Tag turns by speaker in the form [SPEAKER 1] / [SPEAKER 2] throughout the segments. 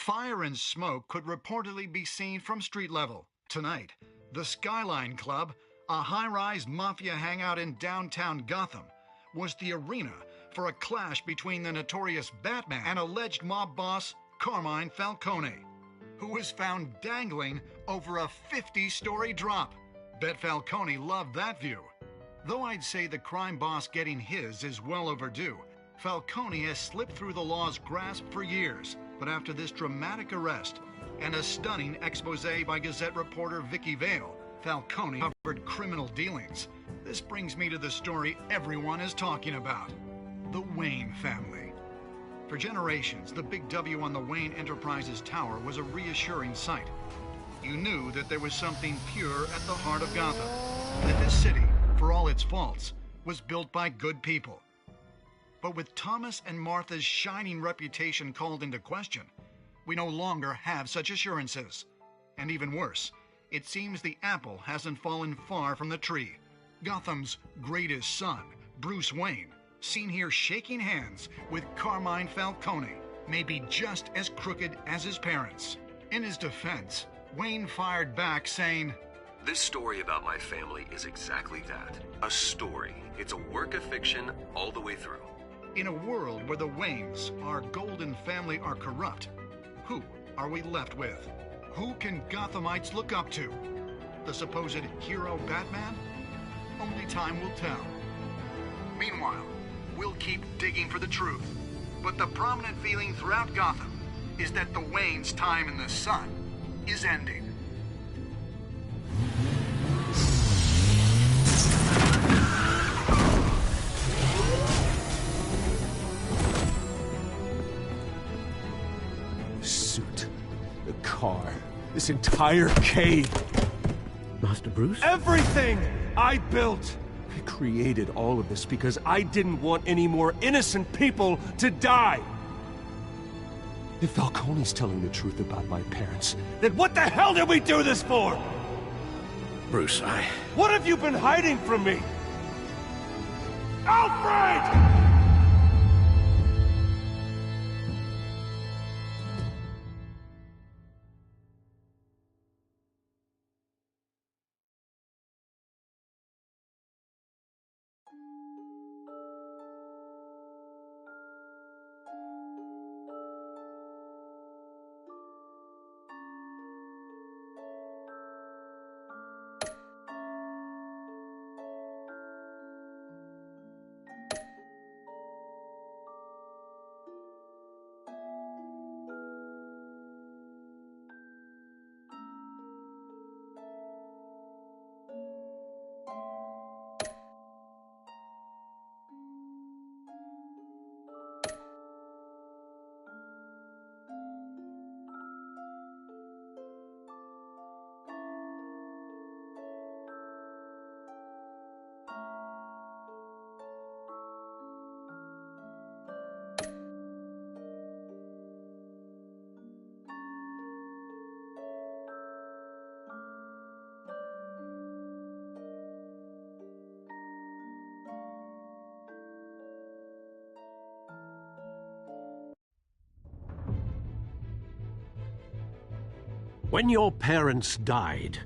[SPEAKER 1] Fire and smoke could reportedly be seen from street level. Tonight, the Skyline Club, a high-rise mafia hangout in downtown Gotham, was the arena for a clash between the notorious Batman and alleged mob boss Carmine Falcone, who was found dangling over a 50-story drop. Bet Falcone loved that view. Though I'd say the crime boss getting his is well overdue, Falcone has slipped through the law's grasp for years. But after this dramatic arrest and a stunning expose by Gazette reporter Vicky Vale, Falcone covered criminal dealings. This brings me to the story everyone is talking about: the Wayne family. For generations, the big W on the Wayne Enterprises Tower was a reassuring sight. You knew that there was something pure at the heart of Gotham, that this city, for all its faults, was built by good people. But with Thomas and Martha's shining reputation called into question, we no longer have such assurances. And even worse, it seems the apple hasn't fallen far from the tree. Gotham's greatest son, Bruce Wayne, seen here shaking hands with Carmine Falcone, may be just as crooked as his parents. In his defense, Wayne fired back saying,
[SPEAKER 2] "This story about my family is exactly that. A story. It's a work of fiction all the way through."
[SPEAKER 1] In a world where the Waynes, our golden family, are corrupt, who are we left with? Who can Gothamites look up to? The supposed hero Batman? Only time will tell. Meanwhile, we'll keep digging for the truth. But the prominent feeling throughout Gotham is that the Waynes' time in the sun is ending.
[SPEAKER 3] The car, this entire cave.
[SPEAKER 4] Master Bruce?
[SPEAKER 3] Everything I built! I created all of this because I didn't want any more innocent people to die! If Falcone's telling the truth about my parents, then what the hell did we do this for?
[SPEAKER 4] Bruce,
[SPEAKER 3] What have you been hiding from me? Alfred!
[SPEAKER 4] When your parents died,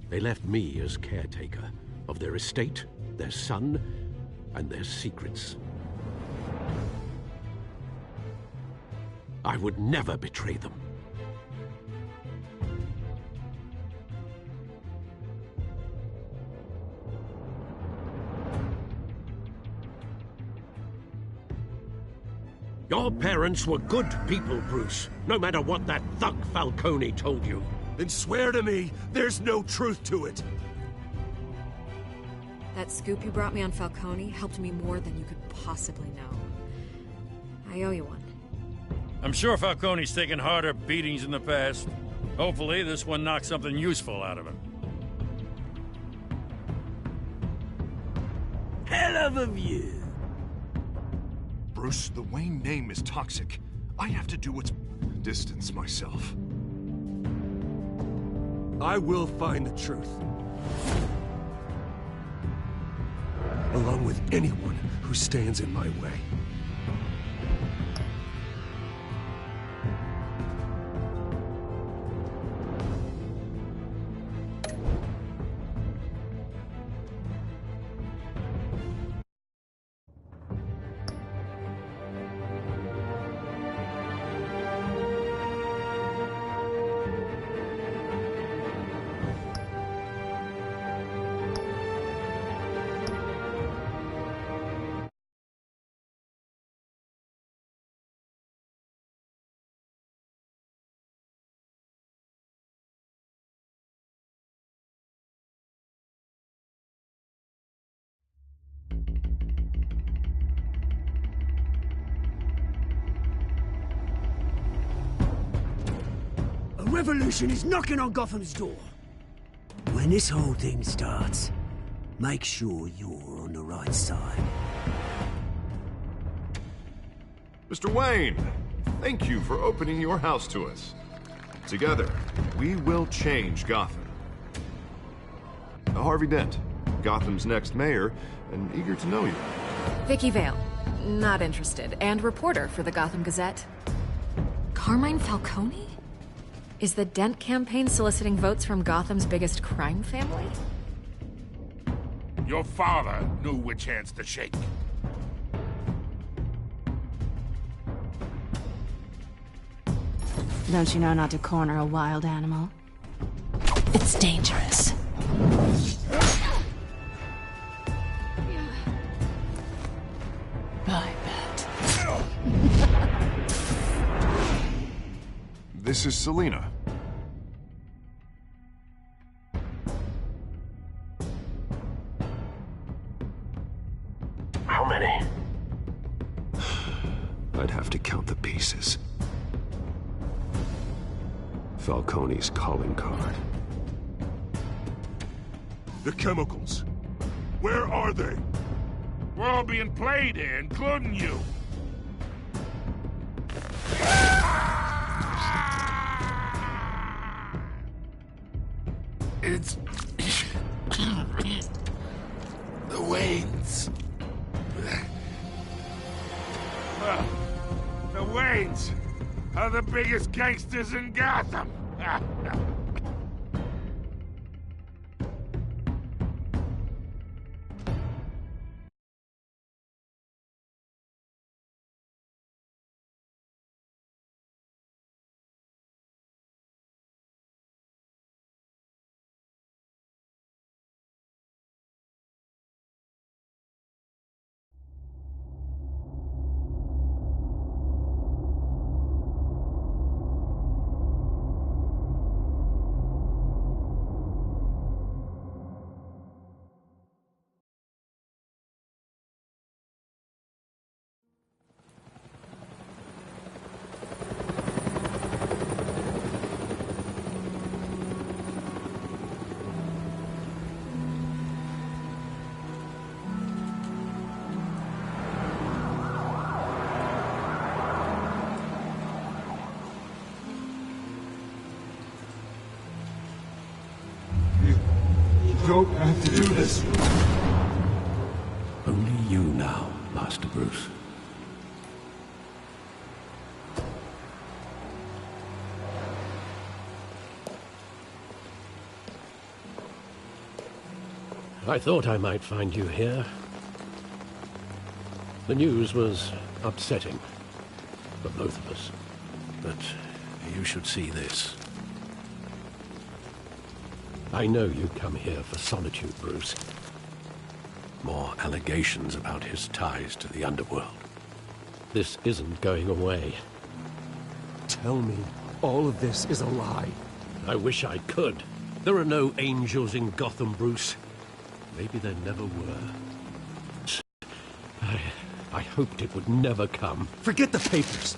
[SPEAKER 4] they left me as caretaker of their estate, their son, and their secrets. I would never betray them. Your parents were good people, Bruce, no matter what that thug Falcone told you.
[SPEAKER 3] Then swear to me there's no truth to it.
[SPEAKER 5] That scoop you brought me on Falcone helped me more than you could possibly know. I owe you one.
[SPEAKER 6] I'm sure Falcone's taken harder beatings in the past. Hopefully this one knocks something useful out of him.
[SPEAKER 4] Hell of a view.
[SPEAKER 7] Bruce, the Wayne name is toxic. I have to do what's... distance myself.
[SPEAKER 3] I will find the truth. Along with anyone who stands in my way.
[SPEAKER 8] revolution is knocking on Gotham's door. When this whole thing starts, make sure you're on the right side.
[SPEAKER 7] Mr. Wayne, thank you for opening your house to us. Together, we will change Gotham. Harvey Dent, Gotham's next mayor, and eager to know you.
[SPEAKER 9] Vicky Vale, not interested, and reporter for the Gotham Gazette.
[SPEAKER 5] Carmine Falcone? Is the Dent campaign soliciting votes from Gotham's biggest crime family?
[SPEAKER 10] Your father knew which hands to shake.
[SPEAKER 11] Don't you know not to corner a wild animal? It's dangerous. I bet.
[SPEAKER 7] This is Selina.
[SPEAKER 4] How many?
[SPEAKER 3] I'd have to count the pieces. Falcone's calling card.
[SPEAKER 7] The chemicals. Where are they?
[SPEAKER 10] We're all being played here, including you. It's... the Waynes. The Waynes are the biggest gangsters in Gotham.
[SPEAKER 3] You don't have to do this.
[SPEAKER 4] Only you now, Master Bruce. I thought I might find you here. The news was upsetting for both of us, but you should see this. I know you come here for solitude, Bruce. More allegations about his ties to the underworld. This isn't going away.
[SPEAKER 3] Tell me all of this is a lie.
[SPEAKER 4] I wish I could. There are no angels in Gotham, Bruce. Maybe there never were. I hoped it would never come.
[SPEAKER 3] Forget the papers.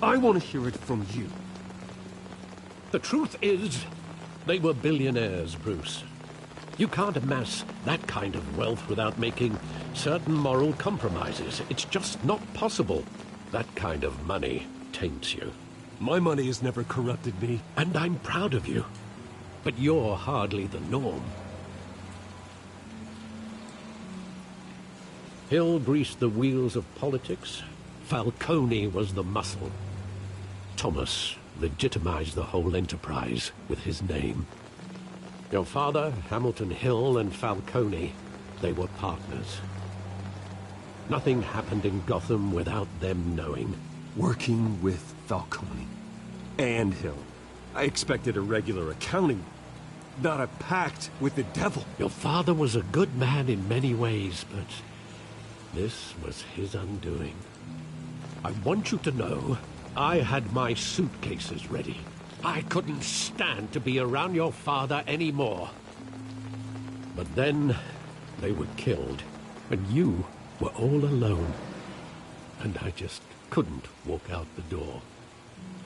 [SPEAKER 3] I want to hear it from you.
[SPEAKER 4] The truth is, they were billionaires, Bruce. You can't amass that kind of wealth without making certain moral compromises. It's just not possible. That kind of money taints you.
[SPEAKER 3] My money has never corrupted me.
[SPEAKER 4] And I'm proud of you. But you're hardly the norm. Hill greased the wheels of politics. Falcone was the muscle. Thomas legitimized the whole enterprise with his name. Your father, Hamilton Hill, and Falcone, they were partners. Nothing happened in Gotham without them knowing.
[SPEAKER 3] Working with Falcone and Hill. I expected a regular accounting, not a pact with the devil.
[SPEAKER 4] Your father was a good man in many ways, but this was his undoing. I want you to know, I had my suitcases ready. I couldn't stand to be around your father anymore. But then, they were killed, and you were all alone. And I just couldn't walk out the door.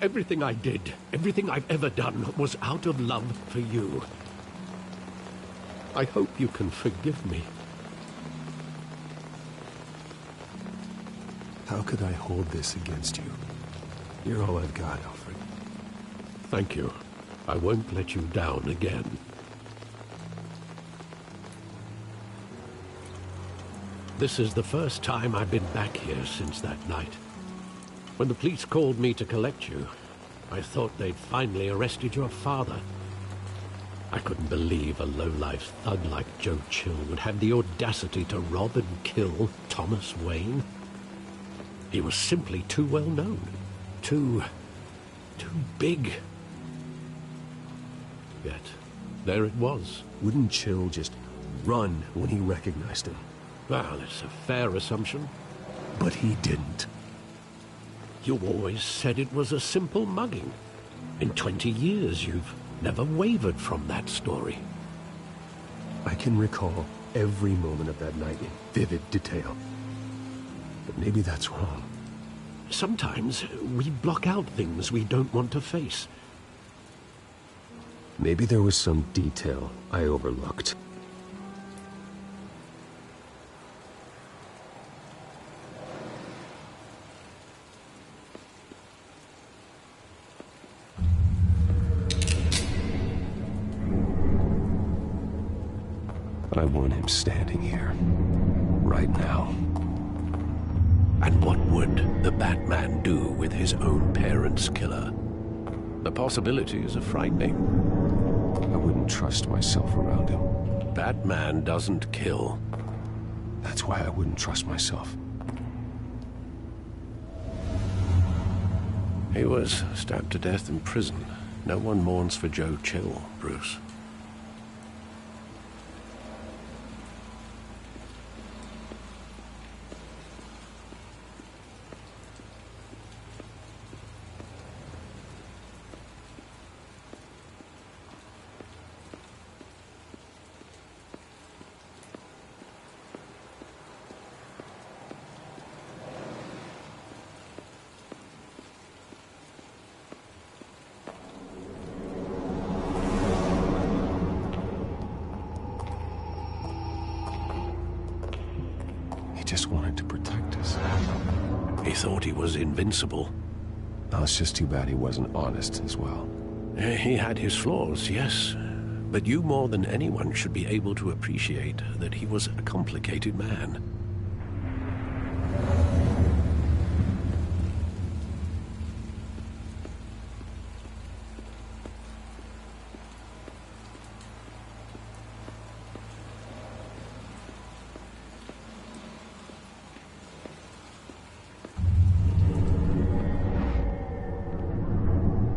[SPEAKER 4] Everything I did, everything I've ever done, was out of love for you. I hope you can forgive me.
[SPEAKER 3] How could I hold this against you? You're all I've got, Alfred.
[SPEAKER 4] Thank you. I won't let you down again. This is the first time I've been back here since that night. When the police called me to collect you, I thought they'd finally arrested your father. I couldn't believe a low-life thug like Joe Chill would have the audacity to rob and kill Thomas Wayne. He was simply too well known. Too big. Yet, there it was.
[SPEAKER 3] Wouldn't Chill just run when he recognized him?
[SPEAKER 4] Well, it's a fair assumption.
[SPEAKER 3] But he didn't.
[SPEAKER 4] You always said it was a simple mugging. In 20 years, you've never wavered from that story.
[SPEAKER 3] I can recall every moment of that night in vivid detail. But maybe that's wrong.
[SPEAKER 4] Sometimes we block out things we don't want to face.
[SPEAKER 3] Maybe there was some detail I overlooked. I want him standing here, right now.
[SPEAKER 4] And what would the Batman do with his own parents' killer? The possibilities are frightening.
[SPEAKER 3] I wouldn't trust myself around him.
[SPEAKER 4] Batman doesn't kill.
[SPEAKER 3] That's why I wouldn't trust myself.
[SPEAKER 4] He was stabbed to death in prison. No one mourns for Joe Chill, Bruce.
[SPEAKER 3] Just wanted to protect us.
[SPEAKER 4] He thought he was invincible.
[SPEAKER 3] Oh, it's just too bad he wasn't honest as well.
[SPEAKER 4] He had his flaws, yes. But you more than anyone should be able to appreciate that he was a complicated man.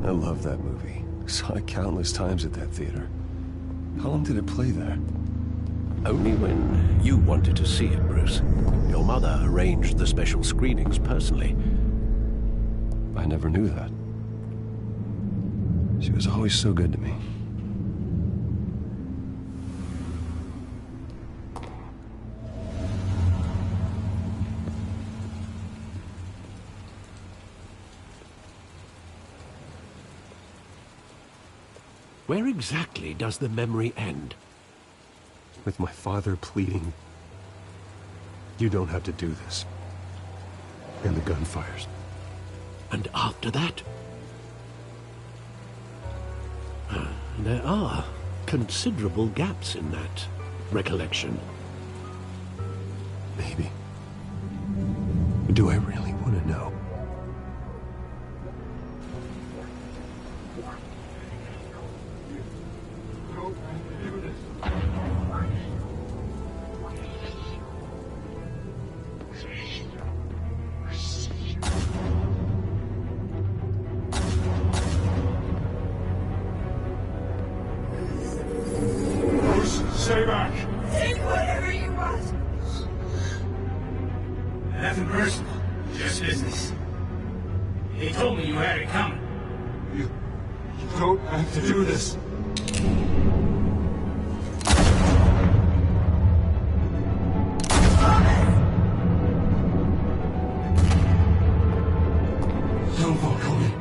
[SPEAKER 3] I love that movie. Saw it countless times at that theater. How long did it play there?
[SPEAKER 4] Only when you wanted to see it, Bruce. Your mother arranged the special screenings personally.
[SPEAKER 3] I never knew that. She was always so good to me.
[SPEAKER 4] Where exactly does the memory end?
[SPEAKER 3] With my father pleading, "You don't have to do this." And the gun fires.
[SPEAKER 4] And after that? There are considerable gaps in that recollection.
[SPEAKER 3] Maybe. Do I really want to know?
[SPEAKER 10] Stay back!
[SPEAKER 12] Take whatever you want!
[SPEAKER 13] Nothing personal, just business. He told me you had it coming.
[SPEAKER 10] You don't have to do this.
[SPEAKER 3] No, Falcone.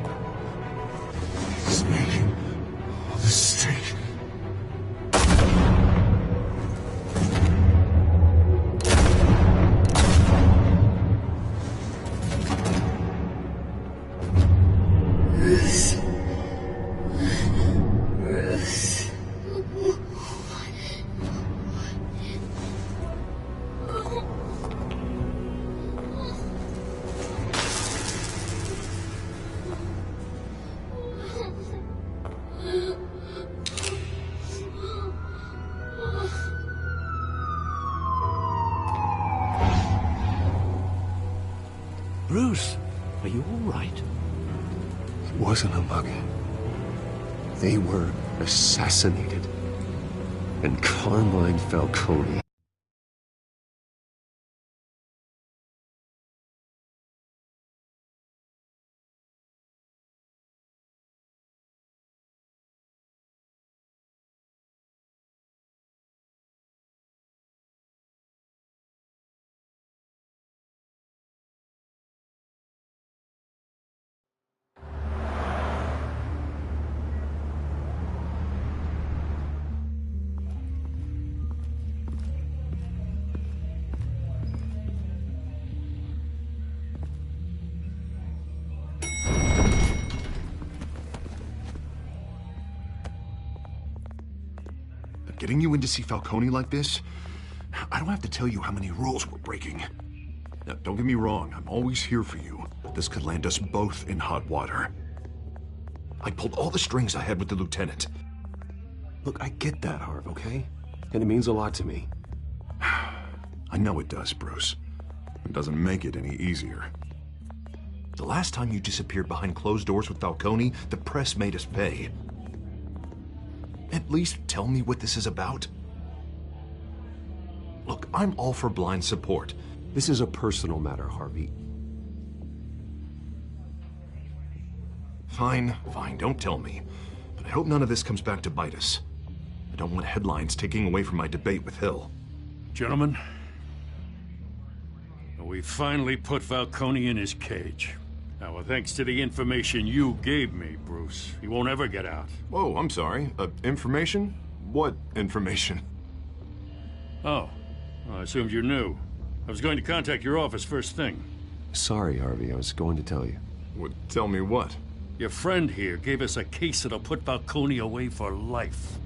[SPEAKER 3] Bruce, are you all right?
[SPEAKER 14] It wasn't a mugging. They were assassinated. And Carmine Falcone.
[SPEAKER 7] Getting you in to see Falcone like this? I don't have to tell you how many rules we're breaking. Now, don't get me wrong, I'm always here for you, but this could land us both in hot water. I pulled all the strings I had with the lieutenant.
[SPEAKER 14] Look, I get that, Harv, okay? And it means a lot to me.
[SPEAKER 7] I know it does, Bruce. It doesn't make it any easier. The last time you disappeared behind closed doors with Falcone, the press made us pay. At least tell me what this is about. Look, I'm all for blind support.
[SPEAKER 14] This is a personal matter, Harvey.
[SPEAKER 7] Fine, don't tell me. But I hope none of this comes back to bite us. I don't want headlines taking away from my debate with Hill.
[SPEAKER 6] Gentlemen, we finally put Falcone in his cage. Now, thanks to the information you gave me, Bruce, he won't ever get out.
[SPEAKER 7] Whoa, I'm sorry. Information? What information?
[SPEAKER 6] Oh, well, I assumed you knew. I was going to contact your office first thing.
[SPEAKER 14] Sorry, Harvey, I was going to tell you.
[SPEAKER 7] Well, tell me what?
[SPEAKER 6] Your friend here gave us a case that'll put Falcone away for life.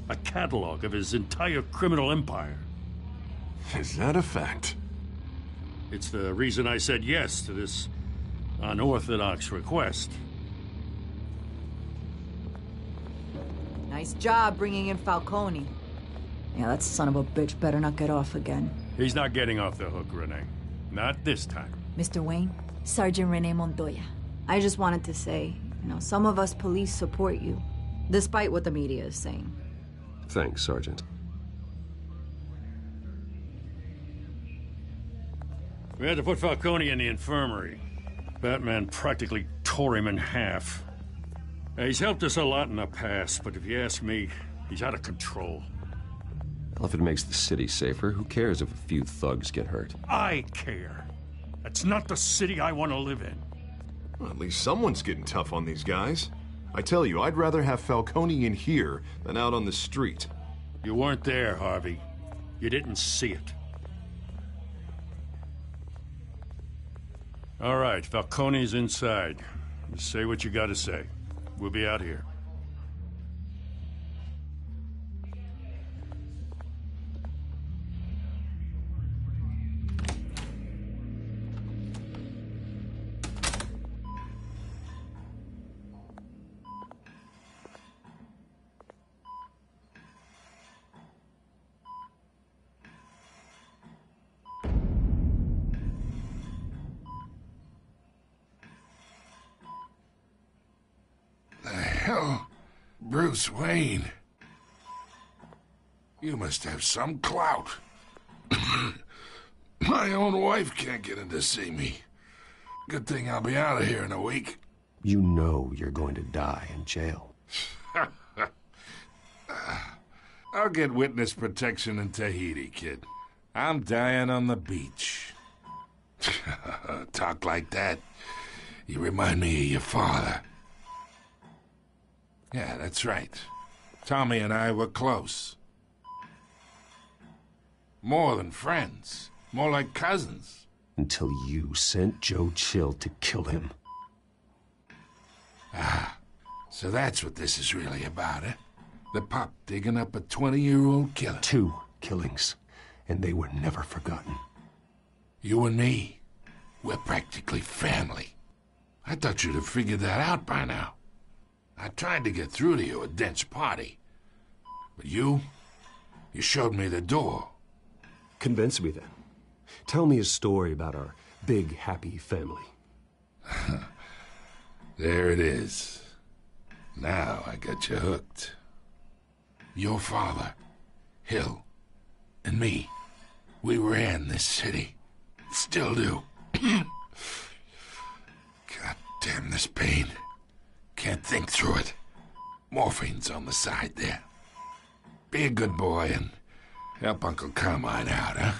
[SPEAKER 6] A catalog of his entire criminal empire.
[SPEAKER 7] Is that a fact?
[SPEAKER 6] It's the reason I said yes to this unorthodox request.
[SPEAKER 15] Nice job bringing in Falcone. Yeah, that son of a bitch better not get off again.
[SPEAKER 6] He's not getting off the hook, Renee. Not this time.
[SPEAKER 15] Mr. Wayne, Sergeant Renee Montoya. I just wanted to say, some of us police support you, despite what the media is saying.
[SPEAKER 14] Thanks, Sergeant.
[SPEAKER 6] We had to put Falcone in the infirmary. Batman practically tore him in half. He's helped us a lot in the past, but if you ask me, he's out of control.
[SPEAKER 14] Well, if it makes the city safer, who cares if a few thugs get hurt?
[SPEAKER 6] I care. That's not the city I want to live in.
[SPEAKER 7] Well, at least someone's getting tough on these guys. I tell you, I'd rather have Falcone in here than out on the street.
[SPEAKER 6] You weren't there, Harvey. You didn't see it. All right, Falcone's inside. Just say what you gotta say. We'll be out here.
[SPEAKER 10] Hell, Bruce Wayne. You must have some clout. My own wife can't get in to see me. Good thing I'll be out of here in a week.
[SPEAKER 14] You know you're going to die in jail.
[SPEAKER 10] I'll get witness protection in Tahiti, kid. I'm dying on the beach. Talk like that. You remind me of your father. Yeah, that's right. Tommy and I were close. More than friends. More like cousins.
[SPEAKER 14] Until you sent Joe Chill to kill him.
[SPEAKER 10] Ah, so that's what this is really about, eh? The pup digging up a 20-year-old killer.
[SPEAKER 14] 2 killings, and they were never forgotten.
[SPEAKER 10] You and me, we're practically family. I thought you'd have figured that out by now. I tried to get through to you at Dent's party. But you showed me the door.
[SPEAKER 14] Convince me then. Tell me a story about our
[SPEAKER 3] big, happy family.
[SPEAKER 10] There it is. Now I got you hooked. Your father, Hill, and me, we ran this city. Still do. God damn this pain. Can't think through it. Morphine's on the side there. Be a good boy and help Uncle Carmine out, huh?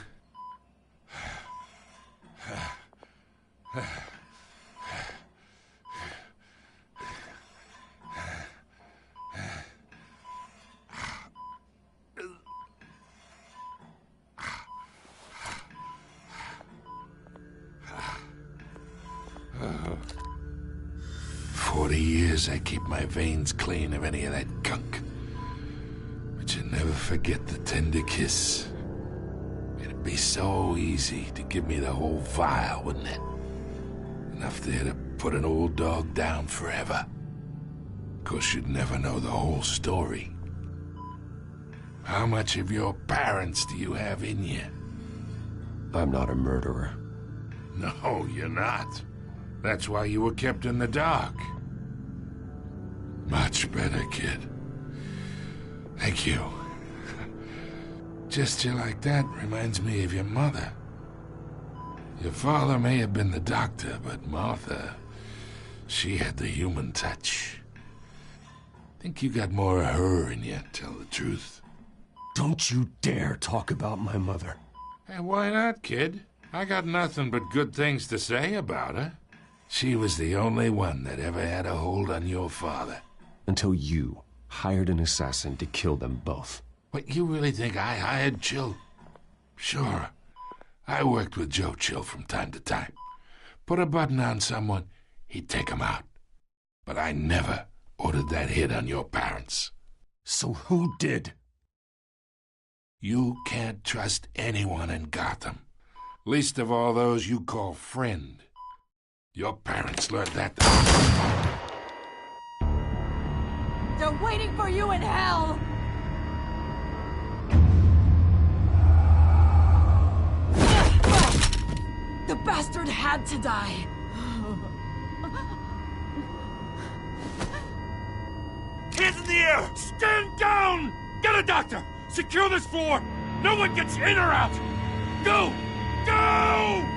[SPEAKER 10] 40 years I keep my veins clean of any of that gunk. But you never forget the tender kiss. It'd be so easy to give me the whole vial, wouldn't it? Enough there to put an old dog down forever. Of course, you'd never know the whole story. How much of your parents do you have in you?
[SPEAKER 3] I'm not a murderer.
[SPEAKER 10] No, you're not. That's why you were kept in the dark. Much better, kid. Thank you. Gesture like that reminds me of your mother. Your father may have been the doctor, but Martha, she had the human touch. Think you got more of her in you, tell the truth.
[SPEAKER 3] Don't you dare talk about my mother.
[SPEAKER 10] Hey, why not, kid? I got nothing but good things to say about her. She was the only one that ever had a hold on your father.
[SPEAKER 3] Until you hired an assassin to kill them both.
[SPEAKER 10] What, you really think I hired Chill? Sure. I worked with Joe Chill from time to time. Put a button on someone, he'd take him out. But I never ordered that hit on your parents.
[SPEAKER 3] So who did?
[SPEAKER 10] You can't trust anyone in Gotham. Least of all those you call friend. Your parents learned that.
[SPEAKER 12] They're waiting for you in hell! The bastard had to die.
[SPEAKER 6] Hands in the air! Stand down! Get a doctor! Secure this floor! No one gets in or out! Go! Go!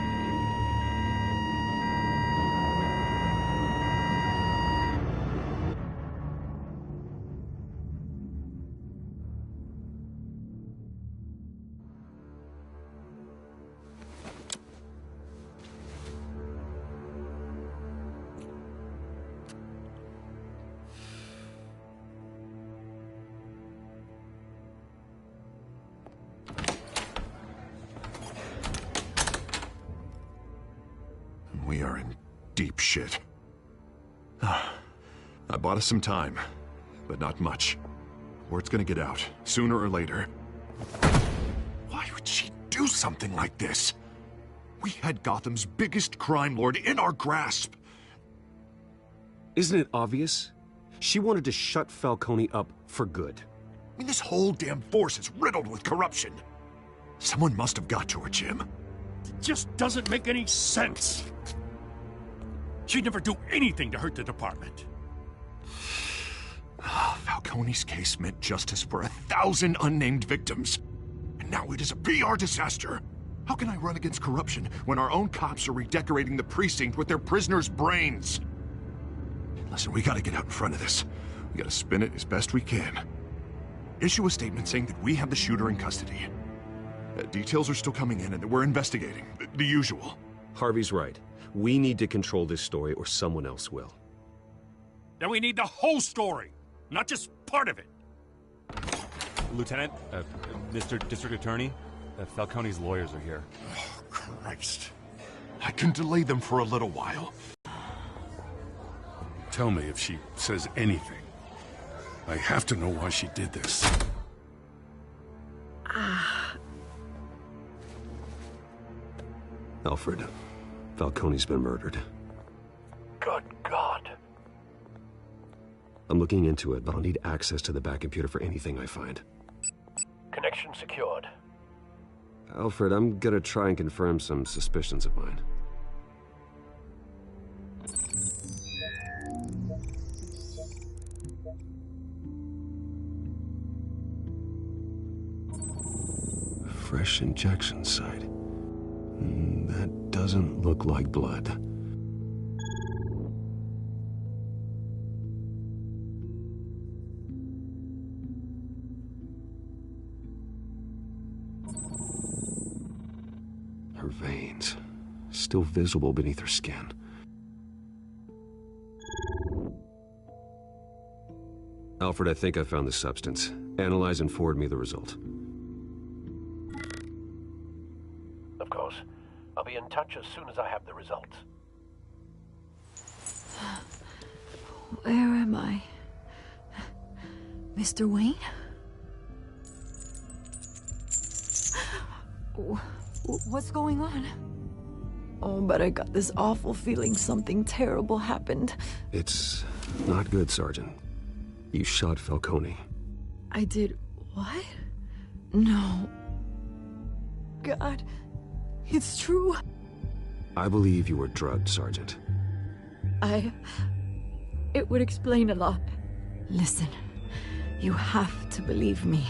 [SPEAKER 7] We are in deep shit. I bought us some time, but not much. Word's gonna get out, sooner or later. Why would she do something like this? We had Gotham's biggest crime lord in our grasp.
[SPEAKER 3] Isn't it obvious? She wanted to shut Falcone up for good.
[SPEAKER 7] I mean, this whole damn force is riddled with corruption. Someone must have got to her, Jim.
[SPEAKER 6] It just doesn't make any sense. She'd never do anything to hurt the department.
[SPEAKER 7] Falcone's case meant justice for 1,000 unnamed victims. And now it is a PR disaster. How can I run against corruption when our own cops are redecorating the precinct with their prisoners' brains? Listen, we gotta get out in front of this. We gotta spin it as best we can. Issue a statement saying that we have the shooter in custody. Details are still coming in and that we're investigating. The usual.
[SPEAKER 3] Harvey's right. We need to control this story or someone else will.
[SPEAKER 6] Then we need the whole story, not just part of it.
[SPEAKER 16] Lieutenant, Mr. District Attorney, Falcone's lawyers are here.
[SPEAKER 7] Oh, Christ. I can delay them for a little while.
[SPEAKER 6] Tell me if she says anything. I have to know why she did this.
[SPEAKER 3] Alfred, Falcone's been murdered.
[SPEAKER 6] Good God.
[SPEAKER 3] I'm looking into it, but I'll need access to the back computer for anything I find.
[SPEAKER 4] Connection secured.
[SPEAKER 3] Alfred, I'm gonna try and confirm some suspicions of mine. fresh injection site. That doesn't look like blood. Her veins, still visible beneath her skin. Alfred, I think I found the substance. Analyze and forward me the result.
[SPEAKER 4] Of course. I'll be in touch as soon as I have the results.
[SPEAKER 15] Where am I? Mr. Wayne? What's going on? Oh, but I got this awful feeling something terrible happened.
[SPEAKER 3] It's not good, Sergeant. You shot Falcone.
[SPEAKER 15] I did what? No. God, it's true.
[SPEAKER 3] I believe you were drugged, Sergeant.
[SPEAKER 15] It would explain a lot. Listen, you have to believe me.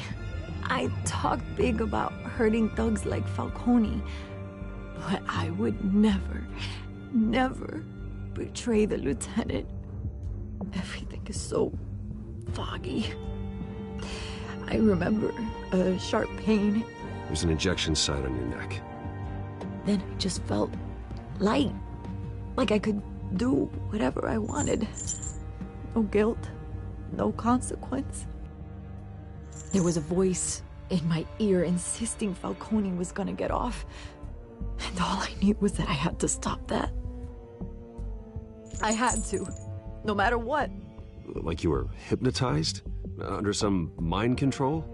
[SPEAKER 15] I talk big about hurting thugs like Falcone, but I would never, never betray the lieutenant. Everything is so foggy. I remember a sharp pain.
[SPEAKER 3] There's an injection site on your neck.
[SPEAKER 15] Then I just felt light, like I could do whatever I wanted. No guilt, no consequence. There was a voice in my ear insisting Falcone was gonna get off. And all I knew was that I had to stop that. I had to, no matter what.
[SPEAKER 3] Like you were hypnotized? Under some mind control?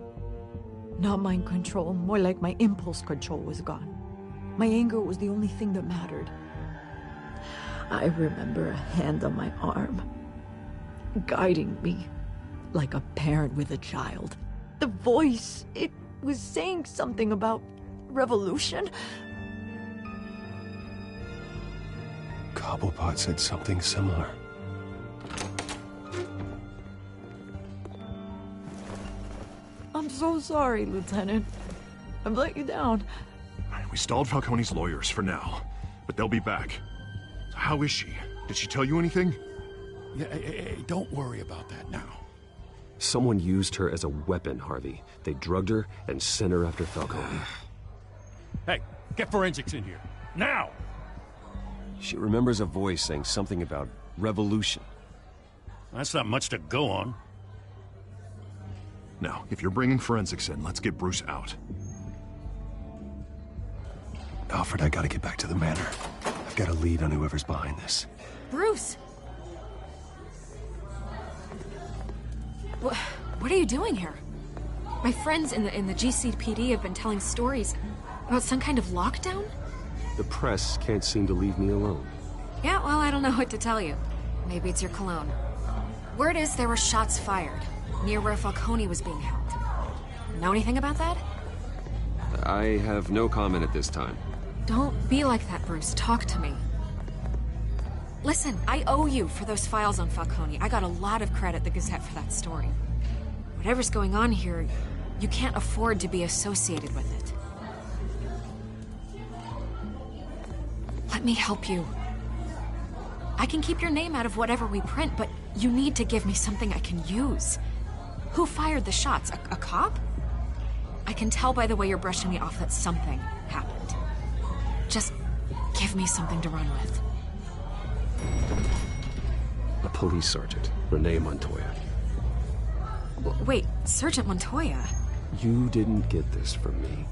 [SPEAKER 15] Not mind control, more like my impulse control was gone. My anger was the only thing that mattered. I remember a hand on my arm, guiding me like a parent with a child. The voice, it was saying something about revolution.
[SPEAKER 3] Cobblepot said something similar.
[SPEAKER 15] I'm so sorry, Lieutenant. I've let you down.
[SPEAKER 7] We stalled Falcone's lawyers for now, but they'll be back. So how is she? Did she tell you anything?
[SPEAKER 6] Yeah, hey, don't worry about that now.
[SPEAKER 3] Someone used her as a weapon, Harvey. They drugged her and sent her after Falcone.
[SPEAKER 6] Hey, get forensics in here. Now!
[SPEAKER 3] She remembers a voice saying something about revolution.
[SPEAKER 6] That's not much to go on.
[SPEAKER 7] Now, if you're bringing forensics in, let's get Bruce out.
[SPEAKER 3] Alfred, I gotta get back to the manor. I've got a lead on whoever's behind this.
[SPEAKER 5] Bruce! What are you doing here? My friends in the GCPD have been telling stories about some kind of lockdown?
[SPEAKER 3] The press can't seem to leave me alone.
[SPEAKER 5] Yeah, well, I don't know what to tell you. Maybe it's your cologne. Word is there were shots fired near where Falcone was being held. Know anything about that?
[SPEAKER 14] I have no comment at this time.
[SPEAKER 5] Don't be like that, Bruce. Talk to me. Listen, I owe you for those files on Falcone. I got a lot of credit at the Gazette for that story. Whatever's going on here, you can't afford to be associated with it. Let me help you. I can keep your name out of whatever we print, but you need to give me something I can use. Who fired the shots? A cop? I can tell by the way you're brushing me off that something happened. Just give me something to run with.
[SPEAKER 3] A police sergeant, Renee Montoya.
[SPEAKER 5] Wait, Sergeant Montoya?
[SPEAKER 3] You didn't get this from me.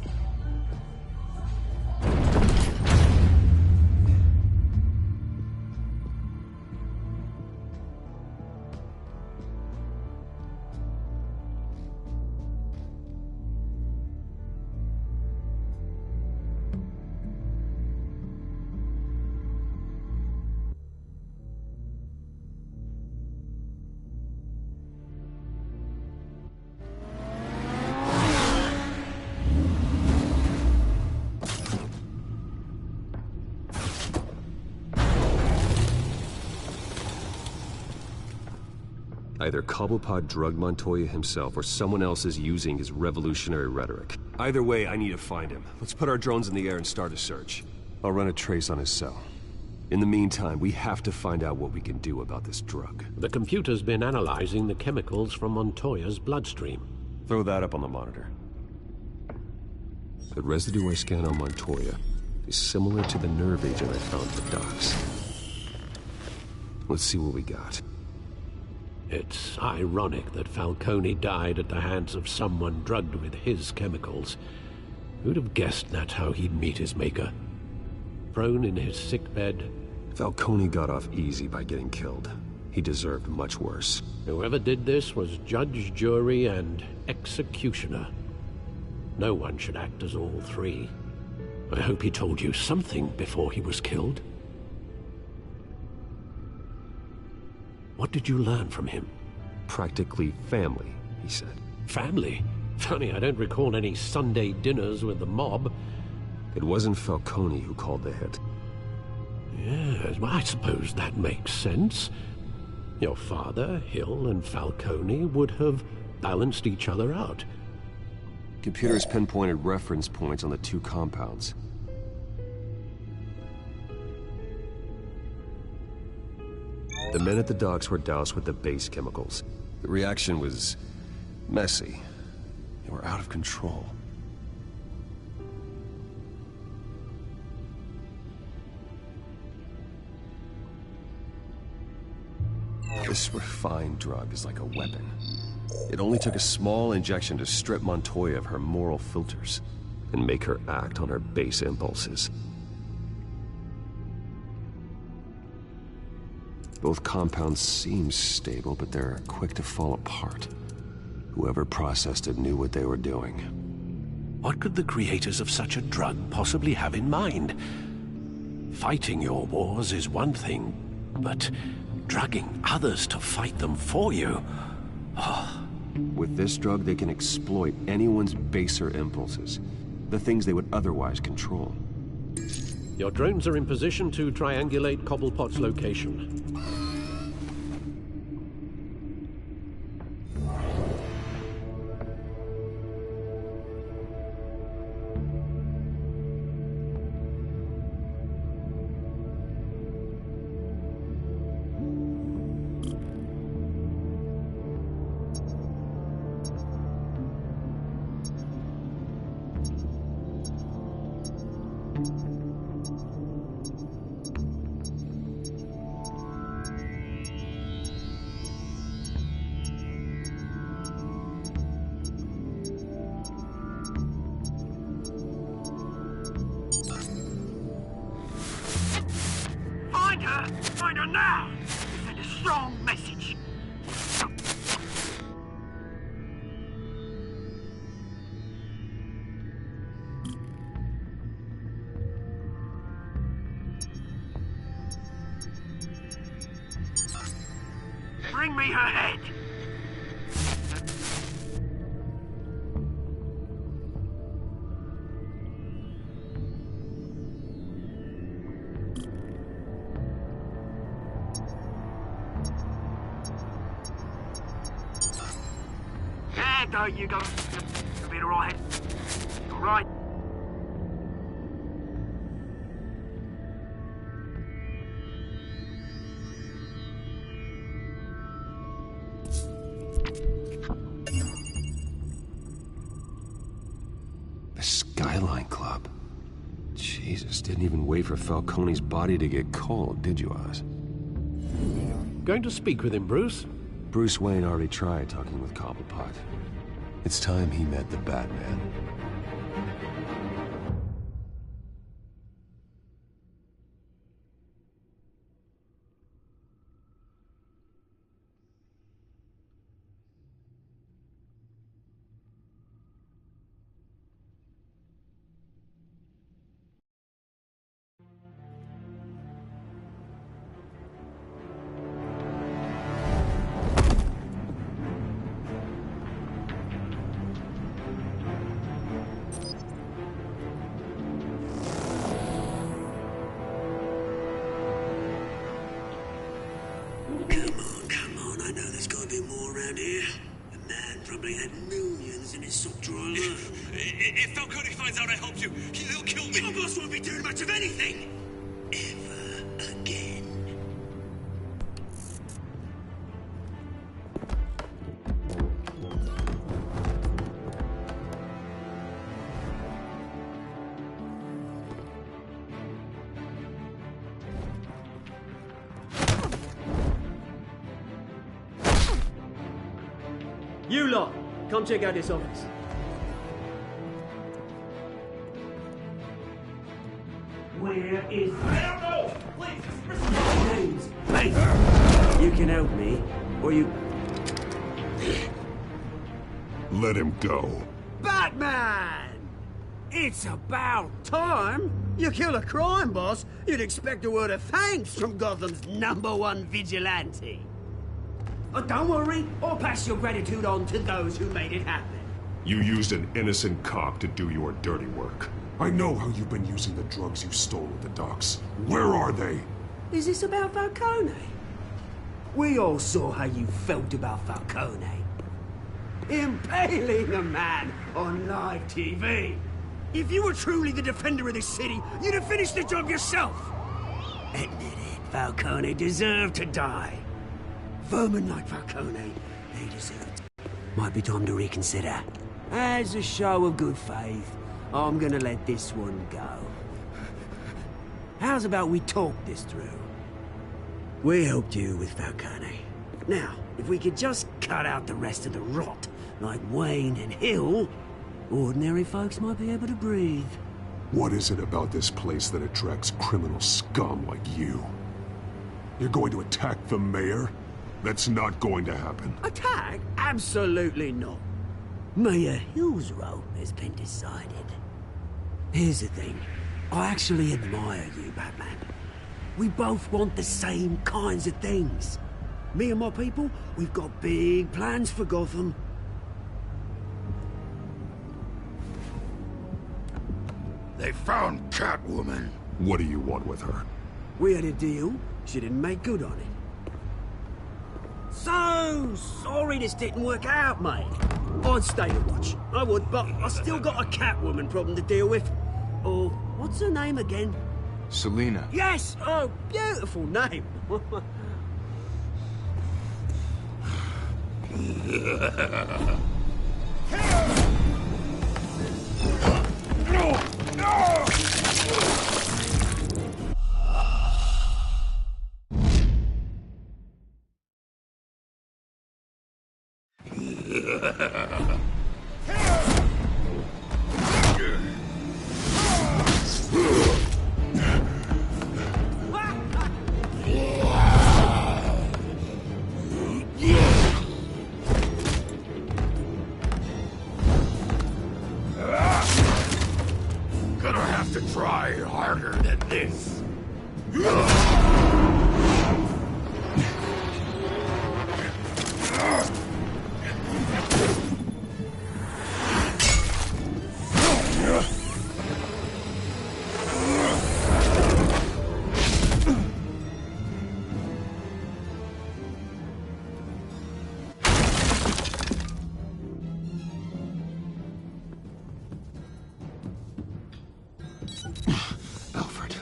[SPEAKER 14] Either Cobblepot drugged Montoya himself, or someone else is using his revolutionary rhetoric. Either way, I need to find him. Let's put our drones in the air and start a search. I'll run a trace on his cell. In the meantime, we have to find out what we can do about this drug.
[SPEAKER 4] The computer's been analyzing the chemicals from Montoya's bloodstream.
[SPEAKER 14] Throw that up on the monitor. The residue I scan on Montoya is similar to the nerve agent I found at the docks. Let's see what we got.
[SPEAKER 4] It's ironic that Falcone died at the hands of someone drugged with his chemicals. Who'd have guessed that's how he'd meet his maker? Prone in his sickbed.
[SPEAKER 14] Falcone got off easy by getting killed. He deserved much worse.
[SPEAKER 4] Whoever did this was judge, jury, and executioner. No one should act as all three. I hope he told you something before he was killed. What did you learn from him?
[SPEAKER 14] Practically family, he said.
[SPEAKER 4] Family? Funny, I don't recall any Sunday dinners with the mob.
[SPEAKER 14] It wasn't Falcone who called the hit.
[SPEAKER 4] Yes, well, I suppose that makes sense. Your father, Hill, and Falcone would have balanced each other out.
[SPEAKER 14] Computers pinpointed reference points on the two compounds. The men at the docks were doused with the base chemicals. The reaction was messy. They were out of control. This refined drug is like a weapon. It only took a small injection to strip Montoya of her moral filters and make her act on her base impulses. Both compounds seem stable, but they're quick to fall apart. Whoever processed it knew what they were doing.
[SPEAKER 4] What could the creators of such a drug possibly have in mind? Fighting your wars is one thing, but drugging others to fight them for you? Oh.
[SPEAKER 14] With this drug, they can exploit anyone's baser impulses, the things they would otherwise control.
[SPEAKER 4] Your drones are in position to triangulate Cobblepot's location.
[SPEAKER 17] Find her now! Send a strong message. Bring me her head! There you go. You'll be alright. Alright.
[SPEAKER 14] The Skyline Club. Jesus, didn't even wait for Falcone's body to get cold, did you, Oz?
[SPEAKER 4] Going to speak with him, Bruce?
[SPEAKER 14] Bruce Wayne already tried talking with Cobblepot. It's time he met the Batman.
[SPEAKER 8] probably had millions in his sock drawer alone.
[SPEAKER 3] If Falcone finds out I helped you, he'll kill me.
[SPEAKER 8] Your boss won't be doing much of anything. Ever again.
[SPEAKER 18] You lot, come check out this office.
[SPEAKER 8] Where is...
[SPEAKER 3] I don't know!
[SPEAKER 8] James, mate! You can help me, or you...
[SPEAKER 7] Let him go.
[SPEAKER 8] Batman! It's about time. You kill a crime boss, you'd expect a word of thanks from Gotham's #1 vigilante. Oh, don't worry, I'll pass your gratitude on to those who made it happen.
[SPEAKER 7] You used an innocent cop to do your dirty work. I know how you've been using the drugs you stole at the docks. Where are they?
[SPEAKER 8] Is this about Falcone? We all saw how you felt about Falcone. Impaling a man on live TV. If you were truly the defender of this city, you'd have finished the job yourself. Admit it, Falcone deserved to die. Vermin like Falcone, they deserve it. Might be time to reconsider. As a show of good faith, I'm gonna let this one go. How's about we talk this through? We helped you with Falcone. Now, if we could just cut out the rest of the rot, like Wayne and Hill, ordinary folks might be able to breathe.
[SPEAKER 7] What is it about this place that attracts criminal scum like you? You're going to attack the mayor? That's not going to happen.
[SPEAKER 8] Attack? Absolutely not. Mayor Hill's role has been decided. Here's the thing. I actually admire you, Batman. We both want the same kinds of things. Me and my people, we've got big plans for Gotham.
[SPEAKER 10] They found Catwoman.
[SPEAKER 7] What do you want with her?
[SPEAKER 8] We had a deal. She didn't make good on it. So sorry this didn't work out, mate. I'd stay to watch. I would, but I still got a Catwoman problem to deal with. Oh, what's her name again?
[SPEAKER 19] Selina.
[SPEAKER 8] Yes! Oh, beautiful name.
[SPEAKER 10] Gonna have to try harder than this.
[SPEAKER 7] Alfred,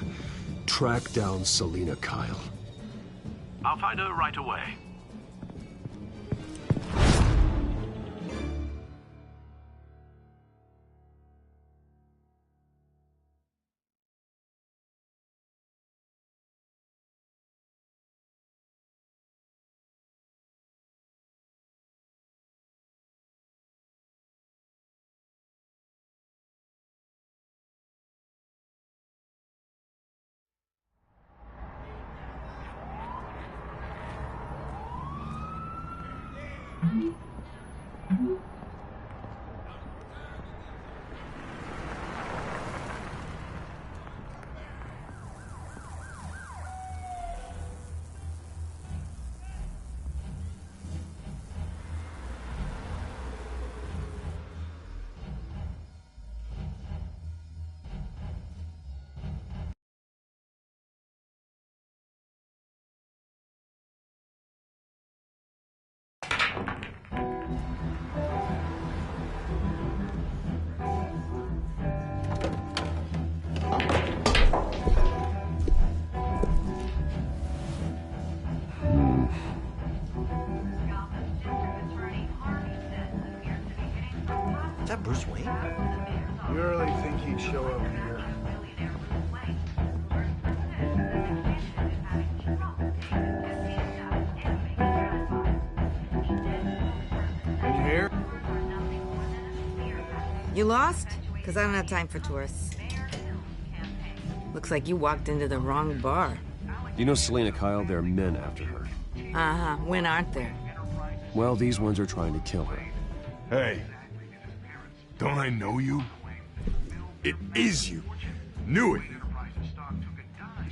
[SPEAKER 7] track down Selina Kyle.
[SPEAKER 20] I'll find her right away.
[SPEAKER 19] that Bruce Wayne?
[SPEAKER 1] You really think he'd show up here? Can you hear?
[SPEAKER 21] You lost? Because I don't have time for tourists. Looks like you walked into the wrong bar.
[SPEAKER 14] You know Selena Kyle? There are men after her.
[SPEAKER 21] Uh-huh. When aren't there?
[SPEAKER 14] Well, these ones are trying to kill her.
[SPEAKER 7] Hey. Don't I know you? It is you. Knew it.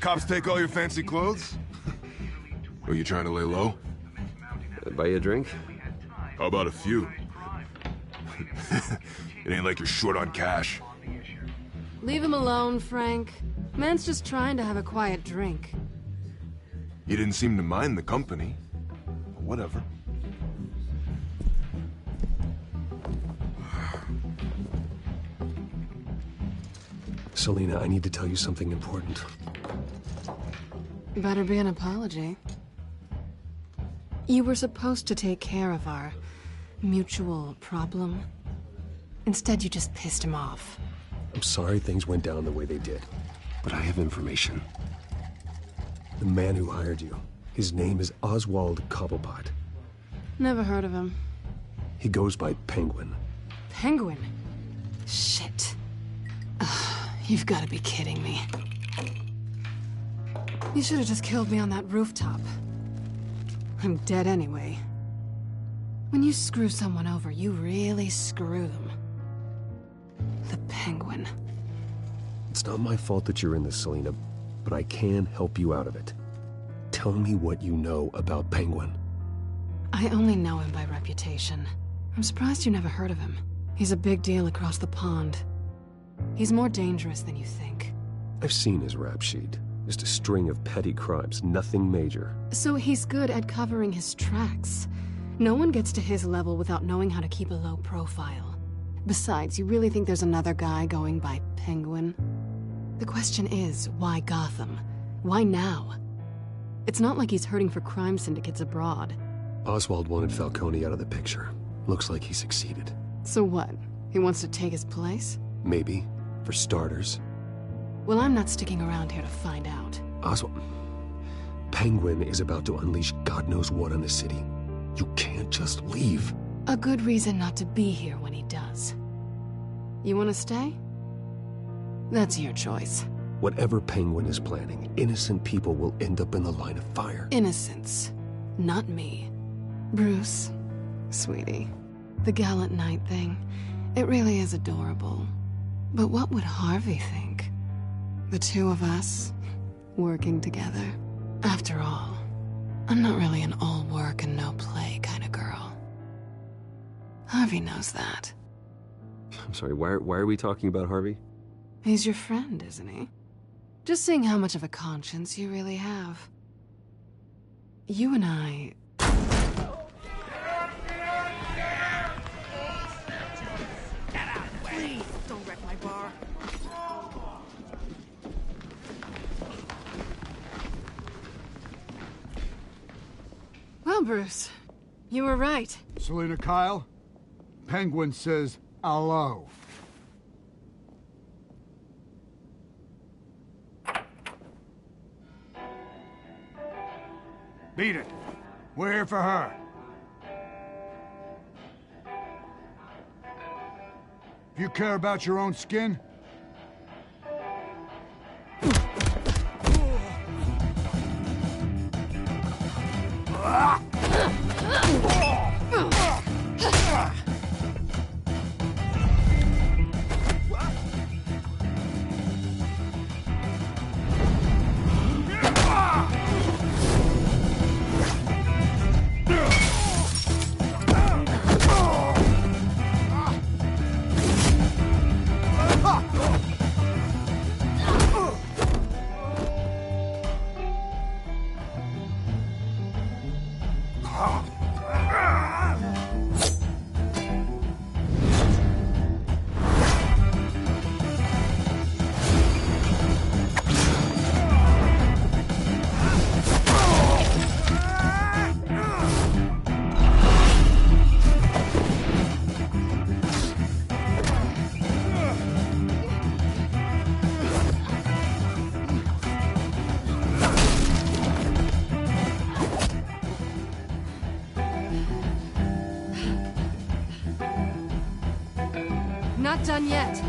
[SPEAKER 7] Cops take all your fancy clothes? Are you trying to lay low?
[SPEAKER 14] Buy you a drink?
[SPEAKER 7] How about a few? It ain't like you're short on cash.
[SPEAKER 22] Leave him alone, Frank. Man's just trying to have a quiet drink.
[SPEAKER 7] You didn't seem to mind the company. Whatever.
[SPEAKER 14] Selena, I need to tell you something important.
[SPEAKER 22] Better be an apology. You were supposed to take care of our mutual problem. Instead, you just pissed him off.
[SPEAKER 14] I'm sorry things went down the way they did, but I have information. The man who hired you, his name is Oswald Cobblepot.
[SPEAKER 22] Never heard of him.
[SPEAKER 14] He goes by Penguin.
[SPEAKER 22] Penguin? Shit. Ugh, you've got to be kidding me. You should have just killed me on that rooftop. I'm dead anyway. When you screw someone over, you really screw them. The Penguin.
[SPEAKER 14] It's not my fault that you're in this, Selena, but I can help you out of it. Tell me what you know about Penguin.
[SPEAKER 22] I only know him by reputation. I'm surprised you never heard of him. He's a big deal across the pond. He's more dangerous than you think.
[SPEAKER 14] I've seen his rap sheet. Just a string of petty crimes, nothing major.
[SPEAKER 22] So he's good at covering his tracks. No one gets to his level without knowing how to keep a low profile. Besides, you really think there's another guy going by Penguin? The question is, why Gotham? Why now? It's not like he's hurting for crime syndicates abroad.
[SPEAKER 14] Oswald wanted Falcone out of the picture. Looks like he succeeded.
[SPEAKER 22] So what? He wants to take his place?
[SPEAKER 14] Maybe, for starters.
[SPEAKER 22] Well, I'm not sticking around here to find out.
[SPEAKER 14] Oswald... Penguin is about to unleash God knows what on the city. You can't just leave.
[SPEAKER 22] A good reason not to be here when he does. You want to stay? That's your choice.
[SPEAKER 14] Whatever Penguin is planning, innocent people will end up in the line of fire.
[SPEAKER 22] Innocence. Not me. Bruce, sweetie, the gallant knight thing, it really is adorable. But what would Harvey think? The two of us, working together. After all, I'm not really an all work and no play kind of girl. Harvey knows that.
[SPEAKER 14] I'm sorry, why are we talking about Harvey?
[SPEAKER 22] He's your friend, isn't he? Just seeing how much of a conscience you really have. You and I...
[SPEAKER 12] Please, don't wreck my bar.
[SPEAKER 22] Well, Bruce, you were right.
[SPEAKER 1] Selena Kyle, Penguin says hello. Beat it. We're here for her. If you care about your own skin,
[SPEAKER 22] done yet.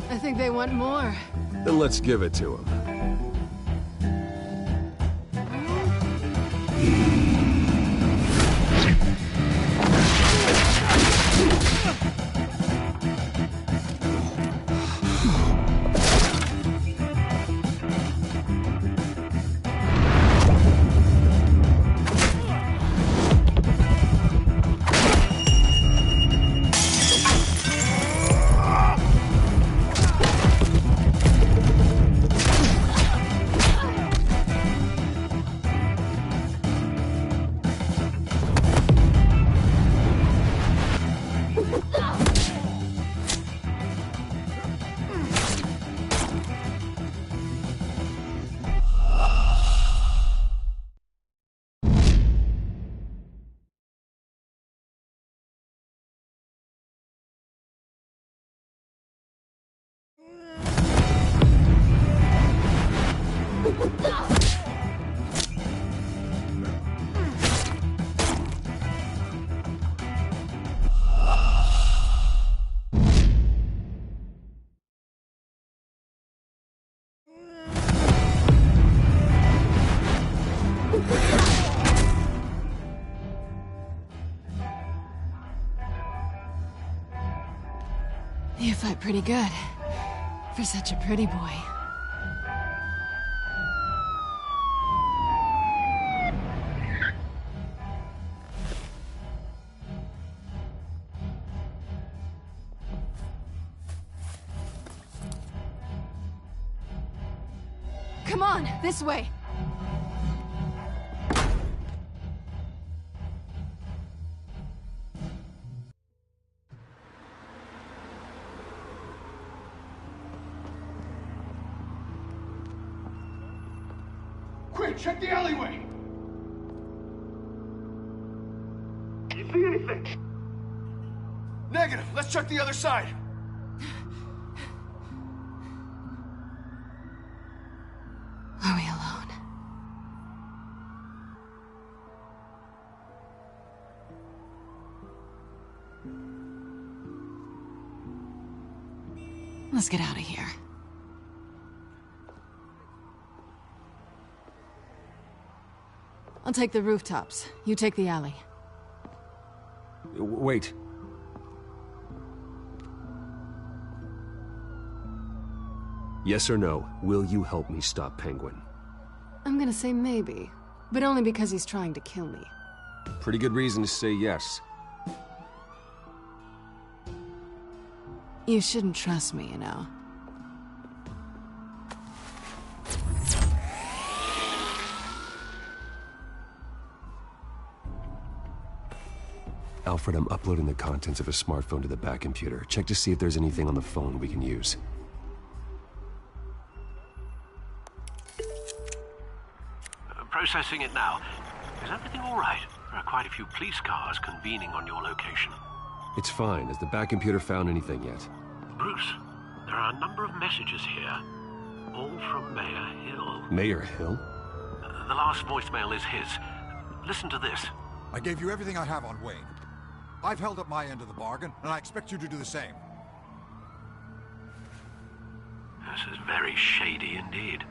[SPEAKER 22] I think they want more.
[SPEAKER 14] Then let's give it to them.
[SPEAKER 22] You fight pretty good. For such a pretty boy. Come on, this way.
[SPEAKER 7] Quick, check the alleyway!
[SPEAKER 17] You see anything?
[SPEAKER 7] Negative. Let's check the other side.
[SPEAKER 22] Are we alone? Let's get out of here. I'll take the rooftops. You take the alley.
[SPEAKER 14] Wait. Yes or no, will you help me stop Penguin?
[SPEAKER 22] I'm gonna say maybe, but only because he's trying to kill me.
[SPEAKER 14] Pretty good reason to say yes.
[SPEAKER 22] You shouldn't trust me, you know.
[SPEAKER 14] Alfred, I'm uploading the contents of a smartphone to the back computer. Check to see if there's anything on the phone we can use.
[SPEAKER 20] Processing it now. Is everything all right? There are quite a few police cars convening on your location.
[SPEAKER 14] It's fine. Has the back computer found anything yet?
[SPEAKER 20] Bruce, there are a number of messages here. All from Mayor Hill.
[SPEAKER 14] Mayor Hill?
[SPEAKER 20] The last voicemail is his. Listen to this.
[SPEAKER 2] I gave you everything I have on Wayne. I've held up my end of the bargain, and I expect you to do the same.
[SPEAKER 20] This is very shady indeed.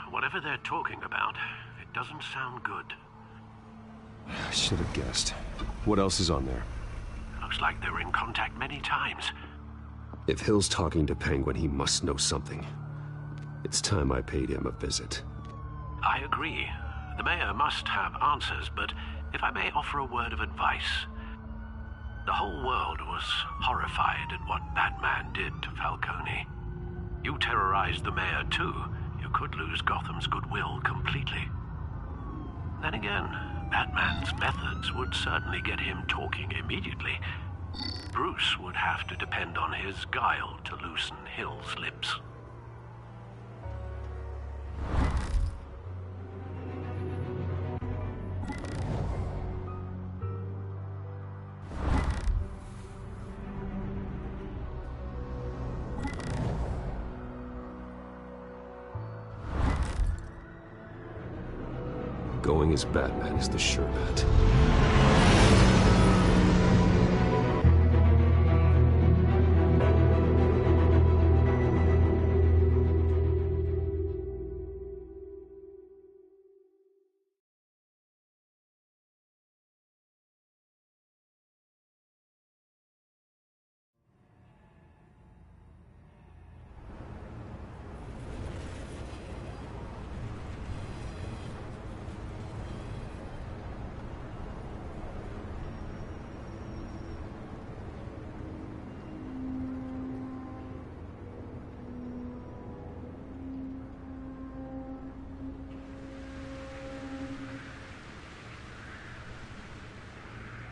[SPEAKER 20] Whatever they're talking about, it doesn't sound good.
[SPEAKER 14] I should have guessed. What else is on there?
[SPEAKER 20] Looks like they were in contact many times.
[SPEAKER 14] If Hill's talking to Penguin, he must know something. It's time I paid him a visit.
[SPEAKER 20] I agree. The mayor must have answers, but if I may offer a word of advice. The whole world was horrified at what Batman did to Falcone. You terrorized the mayor too. You could lose Gotham's goodwill completely. Then again, Batman's methods would certainly get him talking immediately. Bruce would have to depend on his guile to loosen Hill's lips.
[SPEAKER 14] Going as Batman is the sure bet.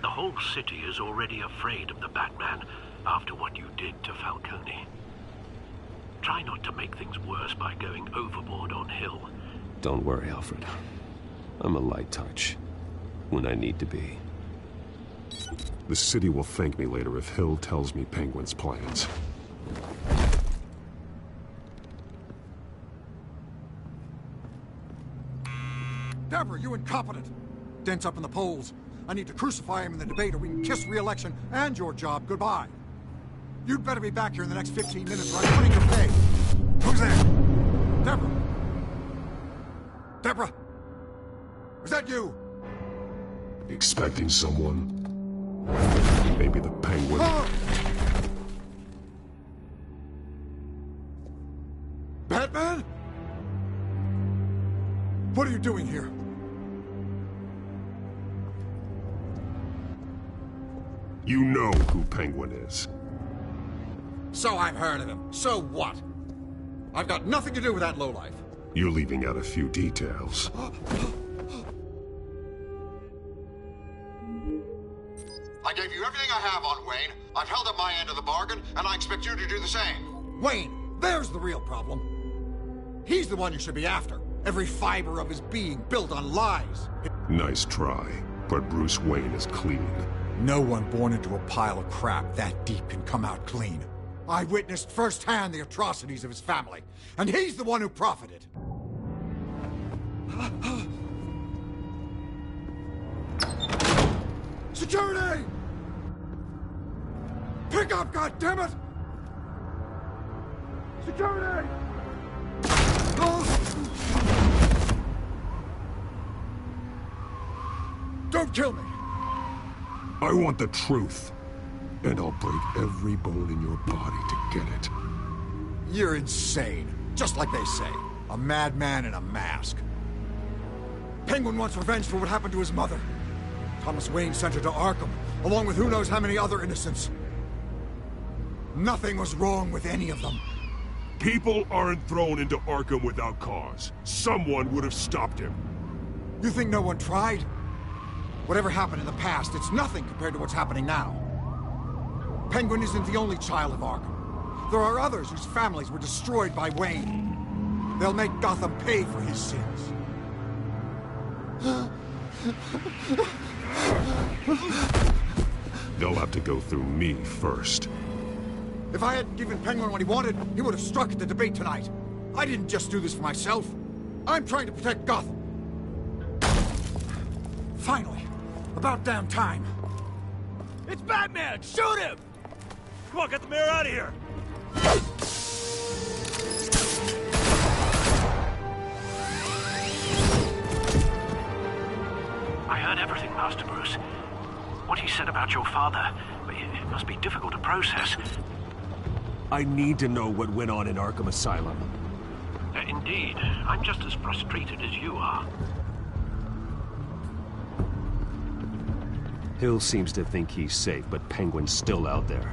[SPEAKER 20] The whole city is already afraid of the Batman after what you did to Falcone. Try not to make things worse by going overboard on Hill.
[SPEAKER 14] Don't worry, Alfred. I'm a light touch. When I need to be.
[SPEAKER 7] The city will thank me later if Hill tells me Penguin's plans.
[SPEAKER 2] Deborah, you incompetent! Dent's up in the polls. I need to crucify him in the debate or we can kiss re-election and your job goodbye. You'd better be back here in the next 15 minutes or I'm cutting your pay. Who's there? Deborah! Deborah! Was that you?
[SPEAKER 7] Expecting someone? Maybe the Penguin?
[SPEAKER 2] Batman? What are you doing here?
[SPEAKER 7] You know who Penguin is.
[SPEAKER 2] So I've heard of him. So what? I've got nothing to do with that lowlife.
[SPEAKER 7] You're leaving out a few details.
[SPEAKER 2] I gave you everything I have on Wayne. I've held up my end of the bargain, and I expect you to do the same. Wayne, there's the real problem. He's the one you should be after. Every fiber of his being built on lies.
[SPEAKER 7] Nice try, but Bruce Wayne is clean.
[SPEAKER 2] No one born into a pile of crap that deep can come out clean. I witnessed firsthand the atrocities of his family, and he's the one who profited. Security! Pick up, goddammit! Security! Don't kill me!
[SPEAKER 7] I want the truth, and I'll break every bone in your body to get it.
[SPEAKER 2] You're insane, just like they say. A madman in a mask. Penguin wants revenge for what happened to his mother. Thomas Wayne sent her to Arkham, along with who knows how many other innocents. Nothing was wrong with any of them.
[SPEAKER 7] People aren't thrown into Arkham without cause. Someone would have stopped him.
[SPEAKER 2] You think no one tried? Whatever happened in the past, it's nothing compared to what's happening now. Penguin isn't the only child of Arkham. There are others whose families were destroyed by Wayne. They'll make Gotham pay for his sins.
[SPEAKER 7] They'll have to go through me first.
[SPEAKER 2] If I hadn't given Penguin what he wanted, he would have struck at the debate tonight. I didn't just do this for myself. I'm trying to protect Gotham. Finally. About damn time.
[SPEAKER 16] It's Batman! Shoot him! Come on, get the mayor out of here!
[SPEAKER 20] I heard everything, Master Bruce. What he said about your father, it must be difficult to process.
[SPEAKER 3] I need to know what went on in Arkham Asylum.
[SPEAKER 20] Indeed. I'm just as frustrated as you are.
[SPEAKER 14] Hill seems to think he's safe, but Penguin's still out there.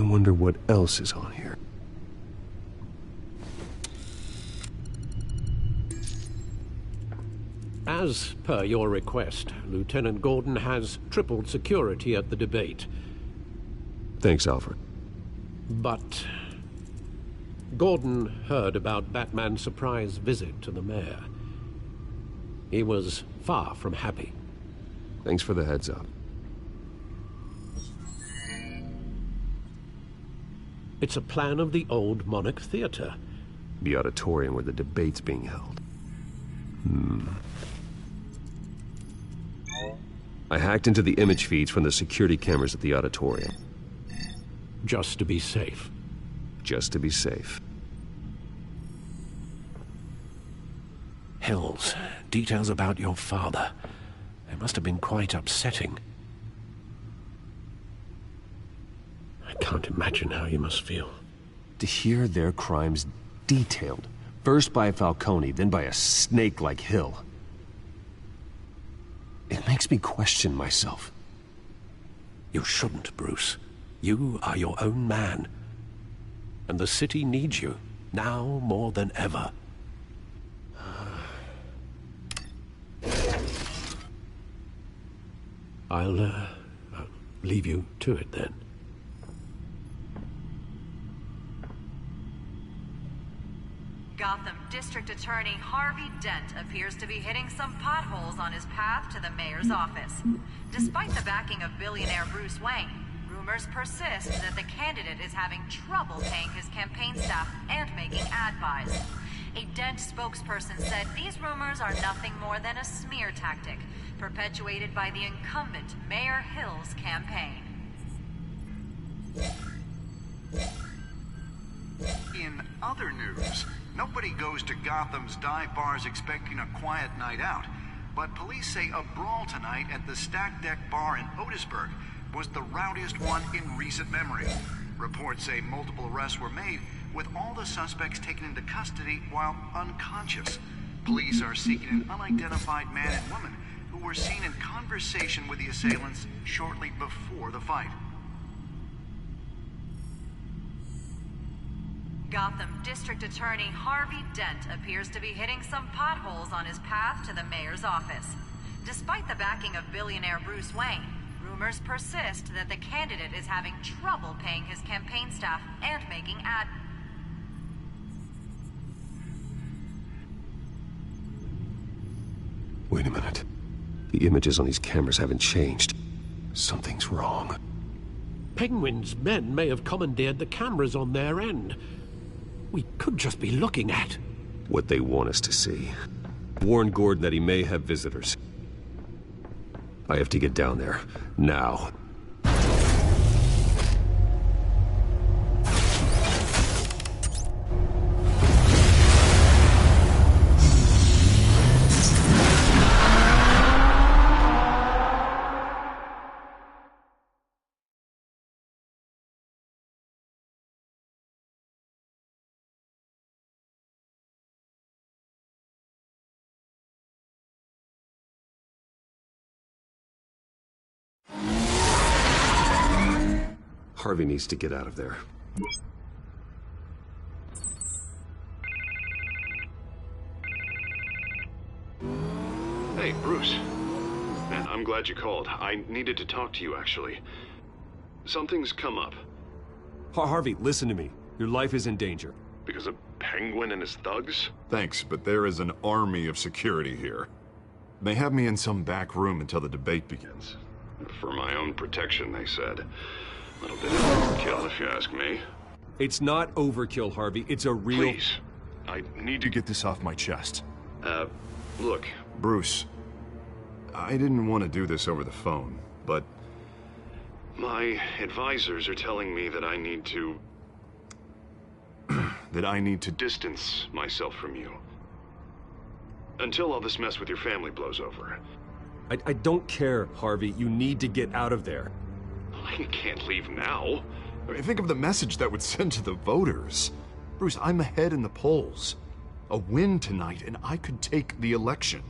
[SPEAKER 14] wonder what else is on here.
[SPEAKER 4] As per your request, Lieutenant Gordon has tripled security at the debate.
[SPEAKER 14] Thanks, Alfred.
[SPEAKER 4] But Gordon heard about Batman's surprise visit to the mayor. He was far from happy.
[SPEAKER 14] Thanks for the heads up.
[SPEAKER 4] It's a plan of the old Monarch Theater.
[SPEAKER 14] The auditorium where the debate's being held. I hacked into the image feeds from the security cameras at the auditorium.
[SPEAKER 4] Just to be safe.
[SPEAKER 14] Just to be safe.
[SPEAKER 4] Hells, details about your father. It must have been quite upsetting. I can't imagine how you must feel.
[SPEAKER 14] To hear their crimes detailed, first by Falcone, then by a snake like Hill. It makes me question myself.
[SPEAKER 4] You shouldn't, Bruce. You are your own man. And the city needs you, now more than ever. I'll leave you to it then.
[SPEAKER 9] Gotham District Attorney Harvey Dent appears to be hitting some potholes on his path to the mayor's office. Despite the backing of billionaire Bruce Wayne, rumors persist that the candidate is having trouble paying his campaign staff and making ad buys. A Dent spokesperson said these rumors are nothing more than a smear tactic, perpetuated by the incumbent Mayor Hill's campaign.
[SPEAKER 1] In other news, nobody goes to Gotham's dive bars expecting a quiet night out, but police say a brawl tonight at the Stack Deck Bar in Otisburg was the rowdiest one in recent memory. Reports say multiple arrests were made, with all the suspects taken into custody while unconscious. Police are seeking an unidentified man and woman who were seen in conversation with the assailants shortly before the fight.
[SPEAKER 9] Gotham District Attorney Harvey Dent appears to be hitting some potholes on his path to the mayor's office. Despite the backing of billionaire Bruce Wayne, rumors persist that the candidate is having trouble paying his campaign staff and making ad...
[SPEAKER 14] Wait a minute. The images on these cameras haven't changed. Something's wrong.
[SPEAKER 4] Penguin's men may have commandeered the cameras on their end. We could just be looking at
[SPEAKER 14] what they want us to see. Warn Gordon that he may have visitors. I have to get down there, now. Harvey needs to get out of there.
[SPEAKER 7] Hey, Bruce. Man, I'm glad you called. I needed to talk to you, actually. Something's come up.
[SPEAKER 14] Harvey, listen to me. Your life is in danger.
[SPEAKER 7] Because of Penguin and his thugs?
[SPEAKER 19] Thanks, but there is an army of security here. They have me in some back room until the debate begins.
[SPEAKER 7] For my own protection, they said. A little bit of overkill, if you ask me.
[SPEAKER 14] It's not overkill, Harvey. It's a real...
[SPEAKER 7] Please. I need to
[SPEAKER 19] get this off my chest.
[SPEAKER 7] Look.
[SPEAKER 19] Bruce, I didn't want to do this over the phone, but...
[SPEAKER 7] My advisors are telling me that I need to...
[SPEAKER 19] that I need to
[SPEAKER 7] distance myself from you. Until all this mess with your family blows over.
[SPEAKER 14] I don't care, Harvey. You need to get out of there.
[SPEAKER 7] I can't leave now.
[SPEAKER 19] I mean, think of the message that would send to the voters. Bruce, I'm ahead in the polls. A win tonight, and I could take the election.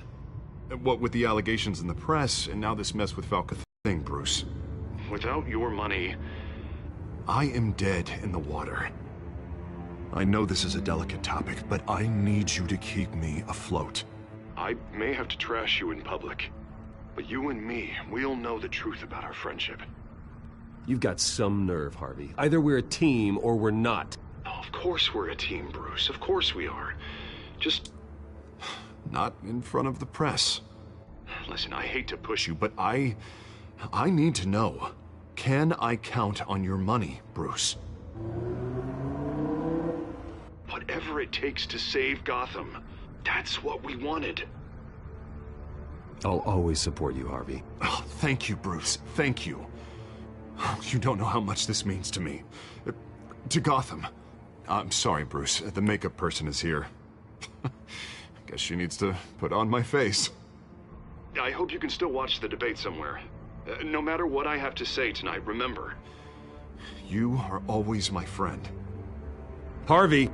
[SPEAKER 19] What with the allegations in the press, and now this mess with Falcone thing, Bruce.
[SPEAKER 7] Without your money,
[SPEAKER 19] I am dead in the water. I know this is a delicate topic, but I need you to keep me afloat. I may have to trash you in public, but you and me, we'll know the truth about our friendship.
[SPEAKER 14] You've got some nerve, Harvey. Either we're a team or we're not.
[SPEAKER 19] Oh, of course we're a team, Bruce. Of course we are. Just not in front of the press. Listen, I hate to push you, but I need to know. Can I count on your money, Bruce? Whatever it takes to save Gotham. That's what we wanted.
[SPEAKER 14] I'll always support you, Harvey.
[SPEAKER 19] Oh, thank you, Bruce. Thank you. You don't know how much this means to me. To Gotham. I'm sorry, Bruce. The makeup person is here. Guess she needs to put on my face. I hope you can still watch the debate somewhere. No matter what I have to say tonight, remember, you are always my friend.
[SPEAKER 14] Harvey!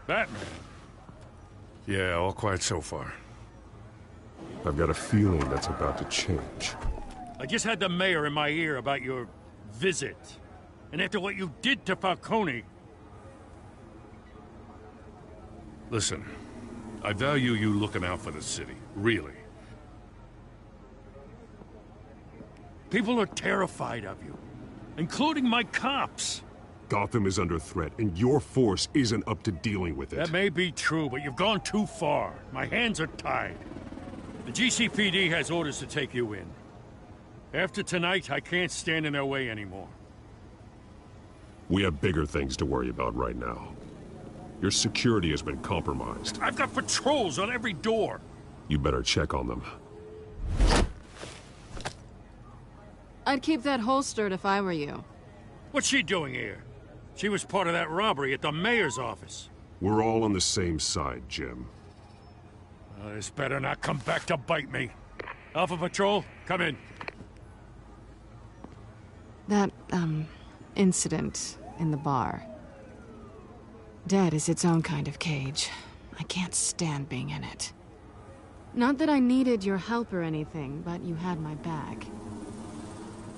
[SPEAKER 6] Batman? Yeah, all quiet so far.
[SPEAKER 3] I've got a feeling that's about to change.
[SPEAKER 6] I just had the mayor in my ear about your visit. And after what you did to Falcone... Listen, I value you looking out for the city, really. People are terrified of you, including my cops.
[SPEAKER 3] Gotham is under threat, and your force isn't up to dealing with it.
[SPEAKER 6] That may be true, but you've gone too far. My hands are tied. The GCPD has orders to take you in. After tonight, I can't stand in their way anymore.
[SPEAKER 3] We have bigger things to worry about right now. Your security has been compromised.
[SPEAKER 6] I've got patrols on every door.
[SPEAKER 3] You better check on them.
[SPEAKER 22] I'd keep that holstered if I were you.
[SPEAKER 6] What's she doing here? She was part of that robbery at the mayor's office.
[SPEAKER 3] We're all on the same side, Jim.
[SPEAKER 6] This better not come back to bite me. Alpha Patrol, come in.
[SPEAKER 22] That, incident in the bar. Dead is its own kind of cage. I can't stand being in it. Not that I needed your help or anything, but you had my back.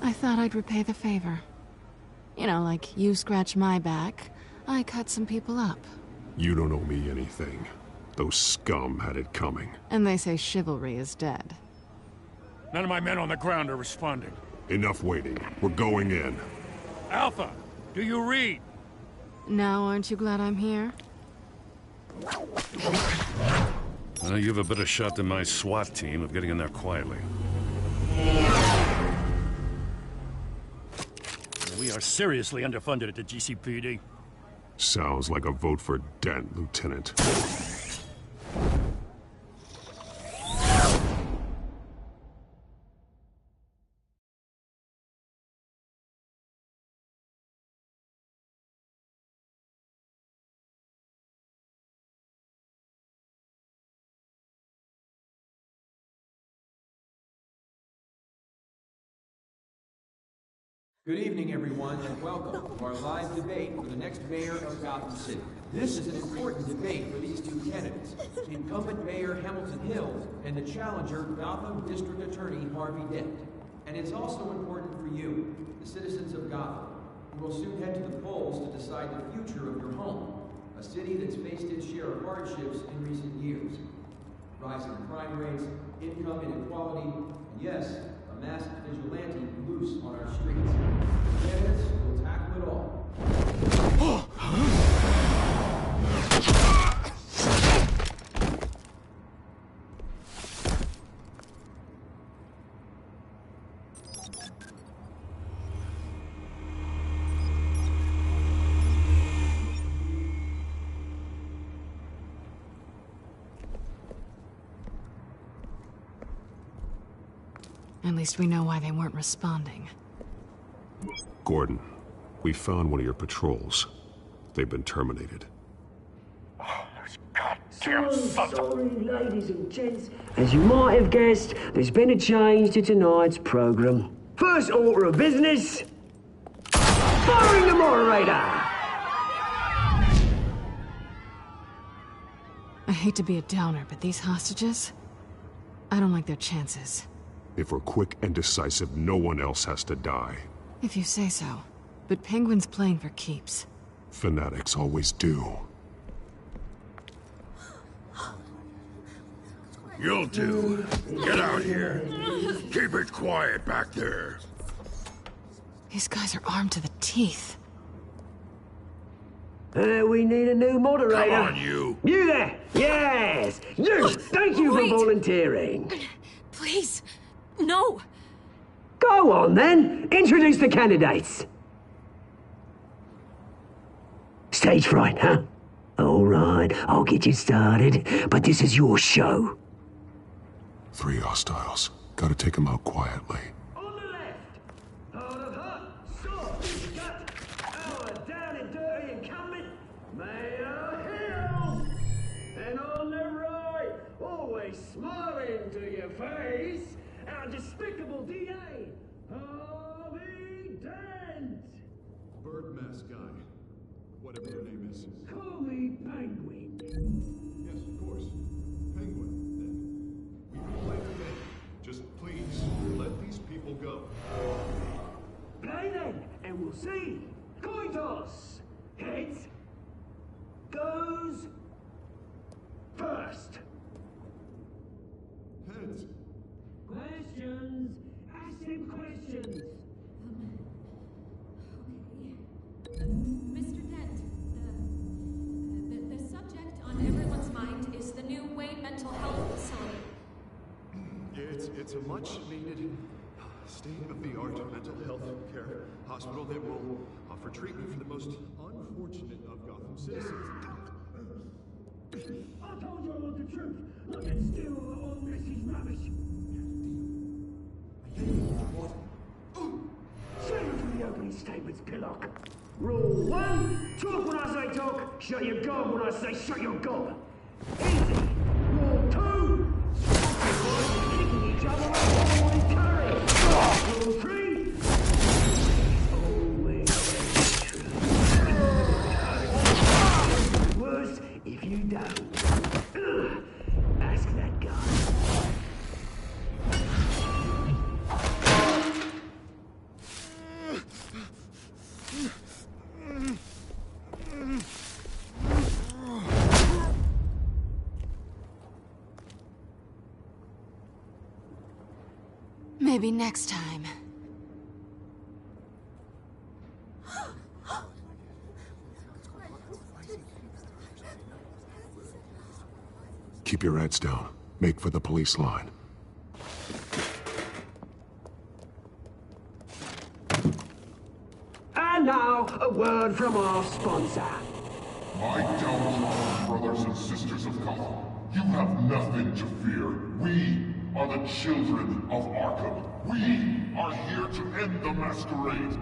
[SPEAKER 22] I thought I'd repay the favor. You know, like you scratch my back, I cut some people up.
[SPEAKER 3] You don't owe me anything. Those scum had it coming.
[SPEAKER 22] And they say chivalry is dead.
[SPEAKER 6] None of my men on the ground are responding.
[SPEAKER 3] Enough waiting. We're going in.
[SPEAKER 6] Alpha, do you read?
[SPEAKER 22] Now aren't you glad I'm here?
[SPEAKER 6] You have a better shot than my SWAT team of getting in there quietly. We are seriously underfunded at the GCPD.
[SPEAKER 3] Sounds like a vote for Dent, Lieutenant.
[SPEAKER 11] Good evening, everyone, and welcome to our live debate for the next mayor of Gotham City. This is an important debate for these two candidates, incumbent Mayor Hamilton Hill and the challenger Gotham District Attorney Harvey Dent. And it's also important for you, the citizens of Gotham, who will soon head to the polls to decide the future of your home, a city that's faced its share of hardships in recent years. Rising crime rates, income inequality, and yes, a masked vigilante loose on our streets. Candidates will tackle it all.
[SPEAKER 22] At least we know why they weren't responding.
[SPEAKER 3] Gordon, we found one of your patrols. They've been terminated.
[SPEAKER 6] Damn thunder.
[SPEAKER 8] Sorry, ladies and gents. As you might have guessed, there's been a change to tonight's program. First order of business, firing the moderator!
[SPEAKER 22] I hate to be a downer, but these hostages, I don't like their chances.
[SPEAKER 3] If we're quick and decisive, no one else has to die.
[SPEAKER 22] If you say so. But Penguin's playing for keeps.
[SPEAKER 3] Fanatics always do.
[SPEAKER 10] You'll do. Get out here. Keep it quiet back there.
[SPEAKER 22] These guys are armed to the teeth.
[SPEAKER 8] We need a new moderator.
[SPEAKER 10] Come on, you.
[SPEAKER 8] You there! Yes! You! Thank you for volunteering.
[SPEAKER 5] Please, no.
[SPEAKER 8] Go on, then. Introduce the candidates. Stage fright, huh? All right, I'll get you started, but this is your show.
[SPEAKER 3] 3 hostiles. Gotta take them out quietly.
[SPEAKER 8] On the left, hard of hut, soft, gut, our down and dirty incumbent, Mayor Hill. And on the right, always smiling to your face, our despicable DA, Harvey Dent.
[SPEAKER 7] Bird mask guy. Whatever your name is.
[SPEAKER 8] Call me Penguin.
[SPEAKER 7] Yes, of course. Penguin, then. We can play the game. Just please, let these people go.
[SPEAKER 8] Play then, and we'll see. Coin toss. Heads goes first.
[SPEAKER 7] Heads.
[SPEAKER 8] Questions. Ask them questions.
[SPEAKER 5] Mr. Dent, the subject on everyone's mind is the new Wayne Mental Health Facility.
[SPEAKER 7] It's a much-needed, state-of-the-art mental health care hospital that will offer treatment for the most unfortunate of Gotham citizens.
[SPEAKER 8] I told you I want the truth. Look at still all message rubbish. Say to the opening statements, Pillock. Rule 1, talk when I say talk, shut your gob when I say shut your gob. Easy. Rule 2, kicking each other up all encouraged. Rule 3, always true. Worse if you don't. Ask that guy.
[SPEAKER 22] Maybe next time.
[SPEAKER 3] Keep your heads down. Make for the police line.
[SPEAKER 8] And now, a word from our sponsor.
[SPEAKER 10] My downtrodden brothers and sisters of Gotham, you have nothing to fear. We are the children of Arkham. We are here to end the masquerade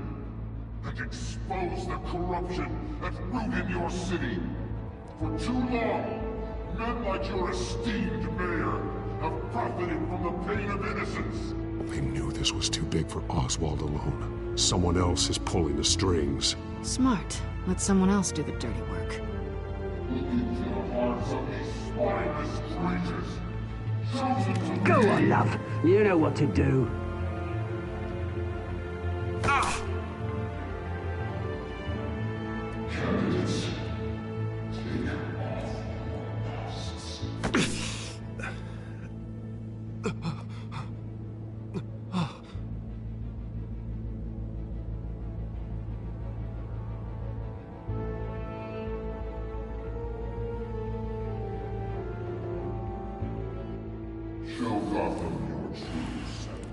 [SPEAKER 10] and expose the corruption at root in your city. For too long, men like your esteemed mayor have profited from the pain of innocence.
[SPEAKER 3] They knew this was too big for Oswald alone. Someone else is pulling the strings.
[SPEAKER 22] Smart. Let someone else do the dirty work.
[SPEAKER 10] Look into the hearts of these spineless creatures.
[SPEAKER 8] Go on, love. You know what to do.
[SPEAKER 10] Candidates, take off masks. Show Gotham your true self.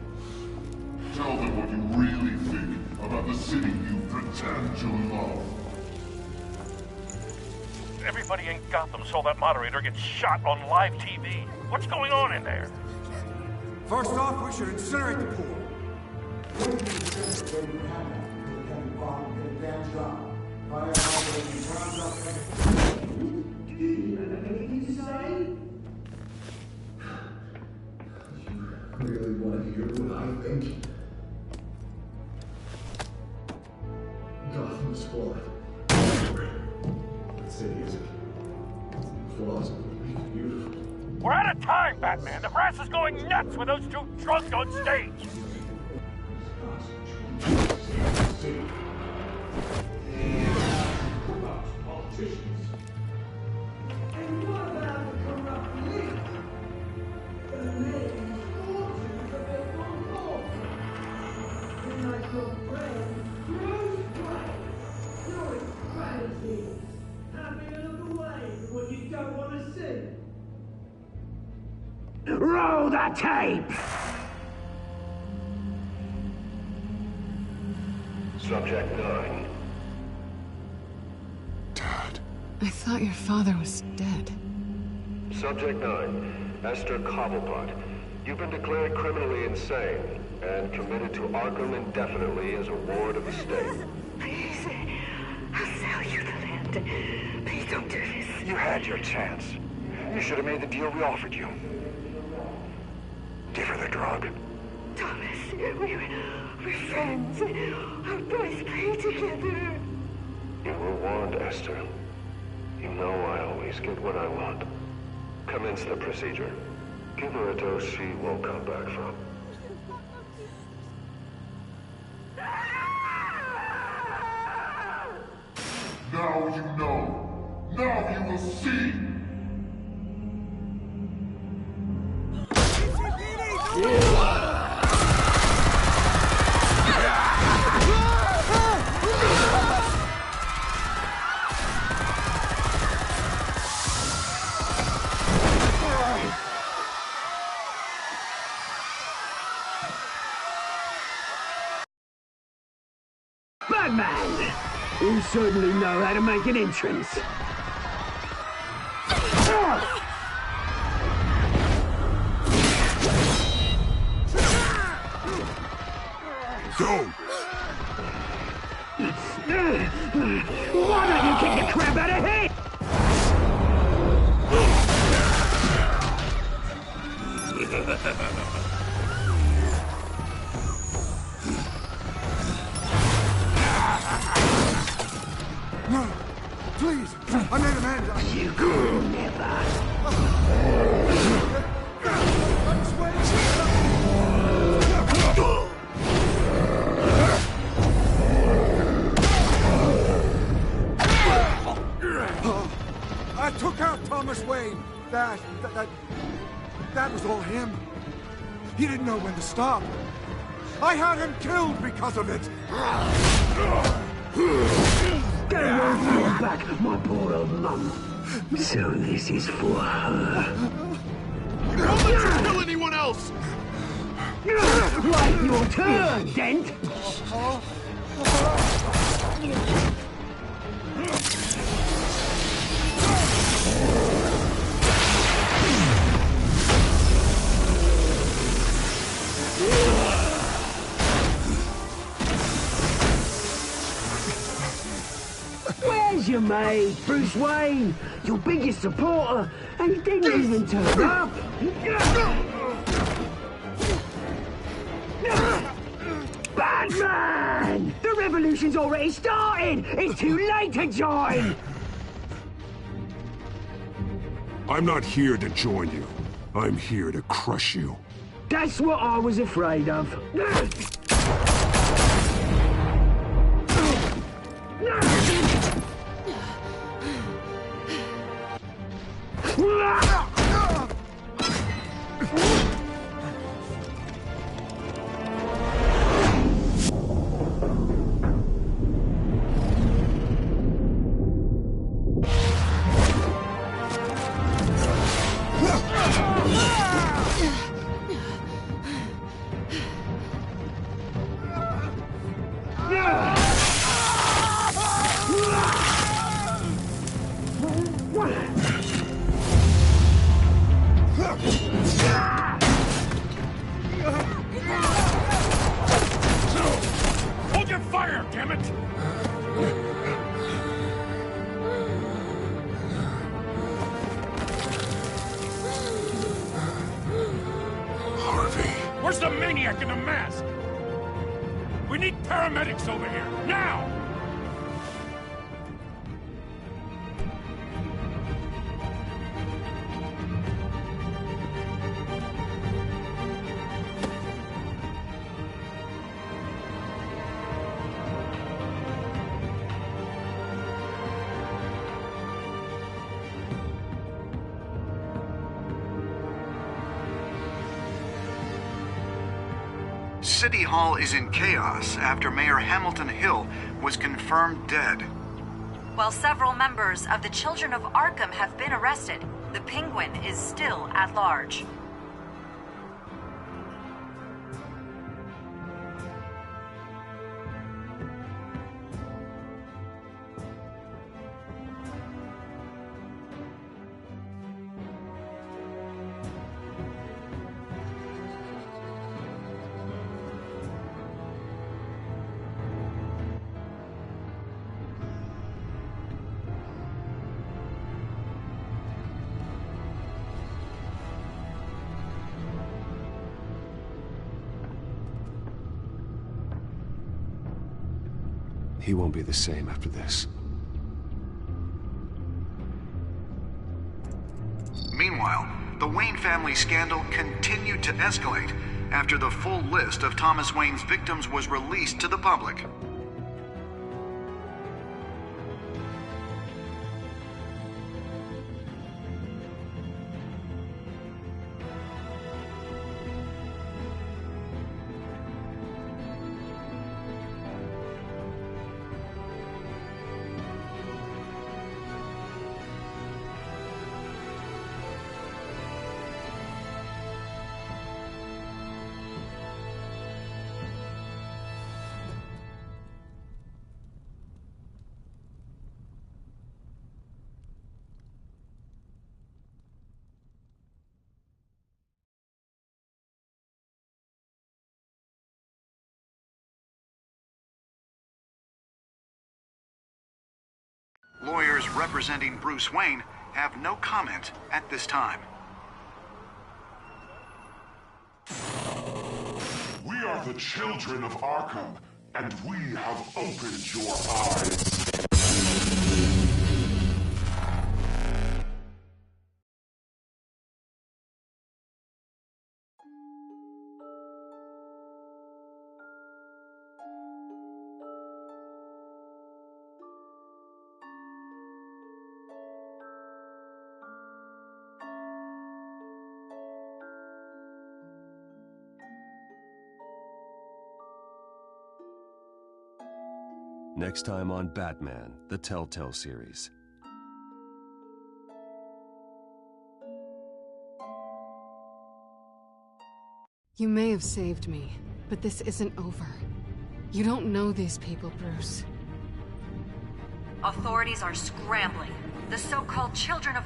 [SPEAKER 10] Tell them what you really think about the city you pretend to love.
[SPEAKER 13] Everybody in Gotham saw that moderator get shot on live TV. What's going on in there?
[SPEAKER 2] First off, we should incinerate the pool.
[SPEAKER 19] think Gotham's flawed. That city is flaws would make it beautiful.
[SPEAKER 13] We're out of time, Batman. The brass is going nuts with those two drunks on stage.
[SPEAKER 8] Roll the tape!
[SPEAKER 15] Subject 9.
[SPEAKER 22] I thought your father was dead.
[SPEAKER 15] Subject 9, Esther Cobblepot. You've been declared criminally insane and committed to Arkham indefinitely as a ward of the state.
[SPEAKER 17] Please, I'll sell you the land. Please don't do this.
[SPEAKER 2] You had your chance. You should have made the deal we offered you. Give her the drug.
[SPEAKER 17] Thomas, we're friends. Our boys play together.
[SPEAKER 15] You were warned, Esther. You know I always get what I want. Commence the procedure. Give her a dose she won't come back from.
[SPEAKER 10] Now you know. Now you will see.
[SPEAKER 8] Batman! You certainly know how to make an entrance.
[SPEAKER 10] Go!
[SPEAKER 8] Why don't you kick the crap out of him?
[SPEAKER 2] No, please, I made Amanda.
[SPEAKER 8] You could never.
[SPEAKER 2] I took out Thomas Wayne. That was all him. He didn't know when to stop. I had him killed because of it.
[SPEAKER 8] Get away from your back, my poor old mum. So this is for her.
[SPEAKER 10] Don't let you kill anyone else!
[SPEAKER 8] Right, your turn, Dent! Where's your mate, Bruce Wayne? Your biggest supporter, and he didn't even turn up. Batman! The revolution's already started! It's too late to join!
[SPEAKER 10] I'm not here to join you. I'm here to crush you.
[SPEAKER 8] That's what I was afraid of.
[SPEAKER 13] Hold your fire, damn it!
[SPEAKER 10] Harvey.
[SPEAKER 13] Where's the maniac
[SPEAKER 10] maniac in a mask! We need paramedics over here, now!
[SPEAKER 1] City Hall is in chaos after Mayor Hamilton Hill was confirmed dead.
[SPEAKER 9] While several members of the Children of Arkham have been arrested, the Penguin is still at large.
[SPEAKER 14] He won't be the same after this.
[SPEAKER 1] Meanwhile, the Wayne family scandal continued to escalate after the full list of Thomas Wayne's victims was released to the public. Lawyers representing Bruce Wayne have no comment at this time.
[SPEAKER 18] We are the children of Arkham, and we have opened your eyes.
[SPEAKER 14] Next time on Batman, the Telltale series.
[SPEAKER 22] You may have saved me, but this isn't over. You don't know these people, Bruce.
[SPEAKER 9] Authorities are scrambling. The so-called Children of...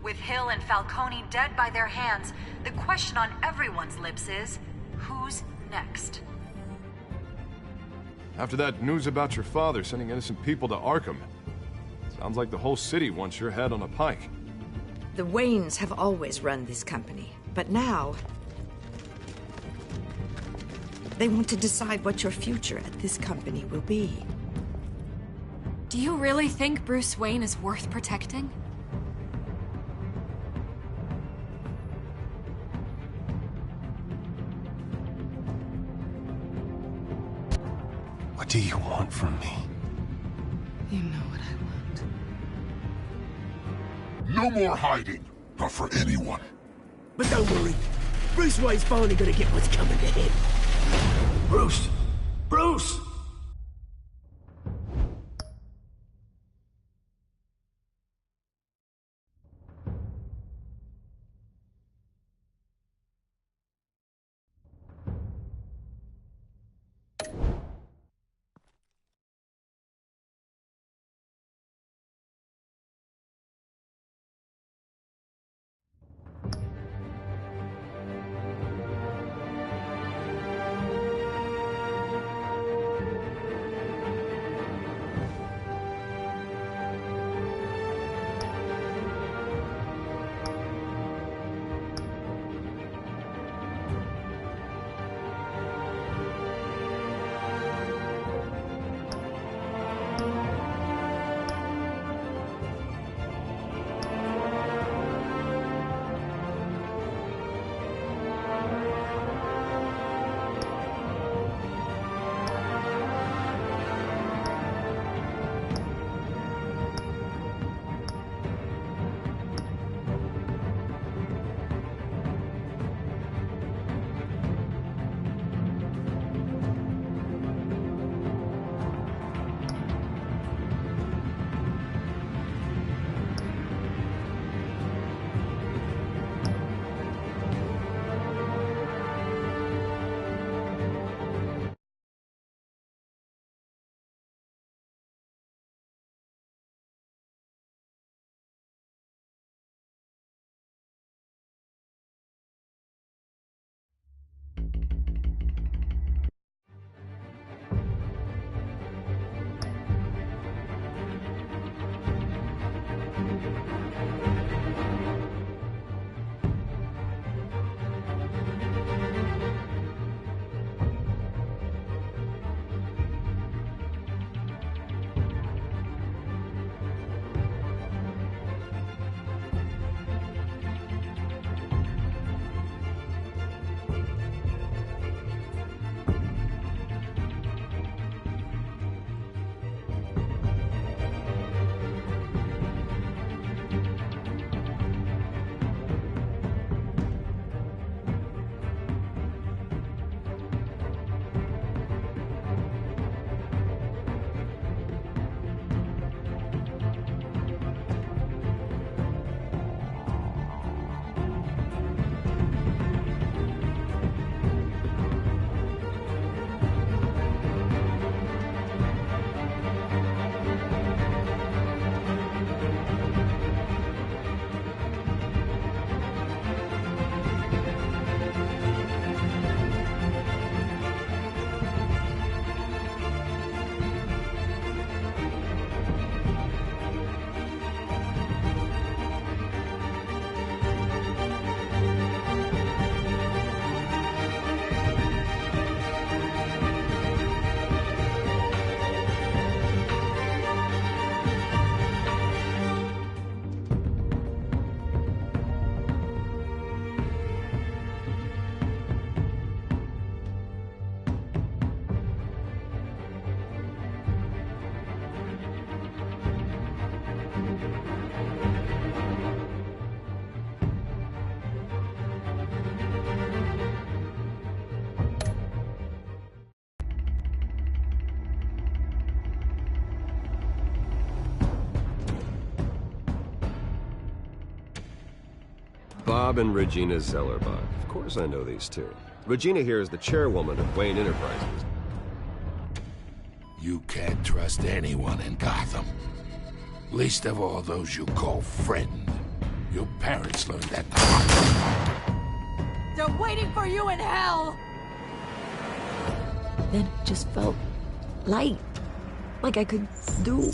[SPEAKER 9] With Hill and Falcone dead by their hands, the question on everyone's lips is, who's next?
[SPEAKER 19] After that news about your father sending innocent people to Arkham, sounds like the whole city wants your head on a pike.
[SPEAKER 21] The Waynes have always run this company, but now... they want to decide what your future at this company will be.
[SPEAKER 5] Do you really think Bruce Wayne is worth protecting?
[SPEAKER 3] What do you want from me?
[SPEAKER 22] You know what I
[SPEAKER 18] No
[SPEAKER 22] want.
[SPEAKER 18] more hiding, not for anyone.
[SPEAKER 8] But don't worry, Bruce Wayne's finally gonna get what's coming to him. Bruce! Bruce!
[SPEAKER 14] Bob and Regina Zellerbach. Of course I know these two. Regina here is the chairwoman of Wayne Enterprises.
[SPEAKER 10] You can't trust anyone in Gotham. Least of all those you call friend. Your parents learned that the hard way.
[SPEAKER 12] They're waiting for you in hell!
[SPEAKER 16] Then it just felt light. Like I could do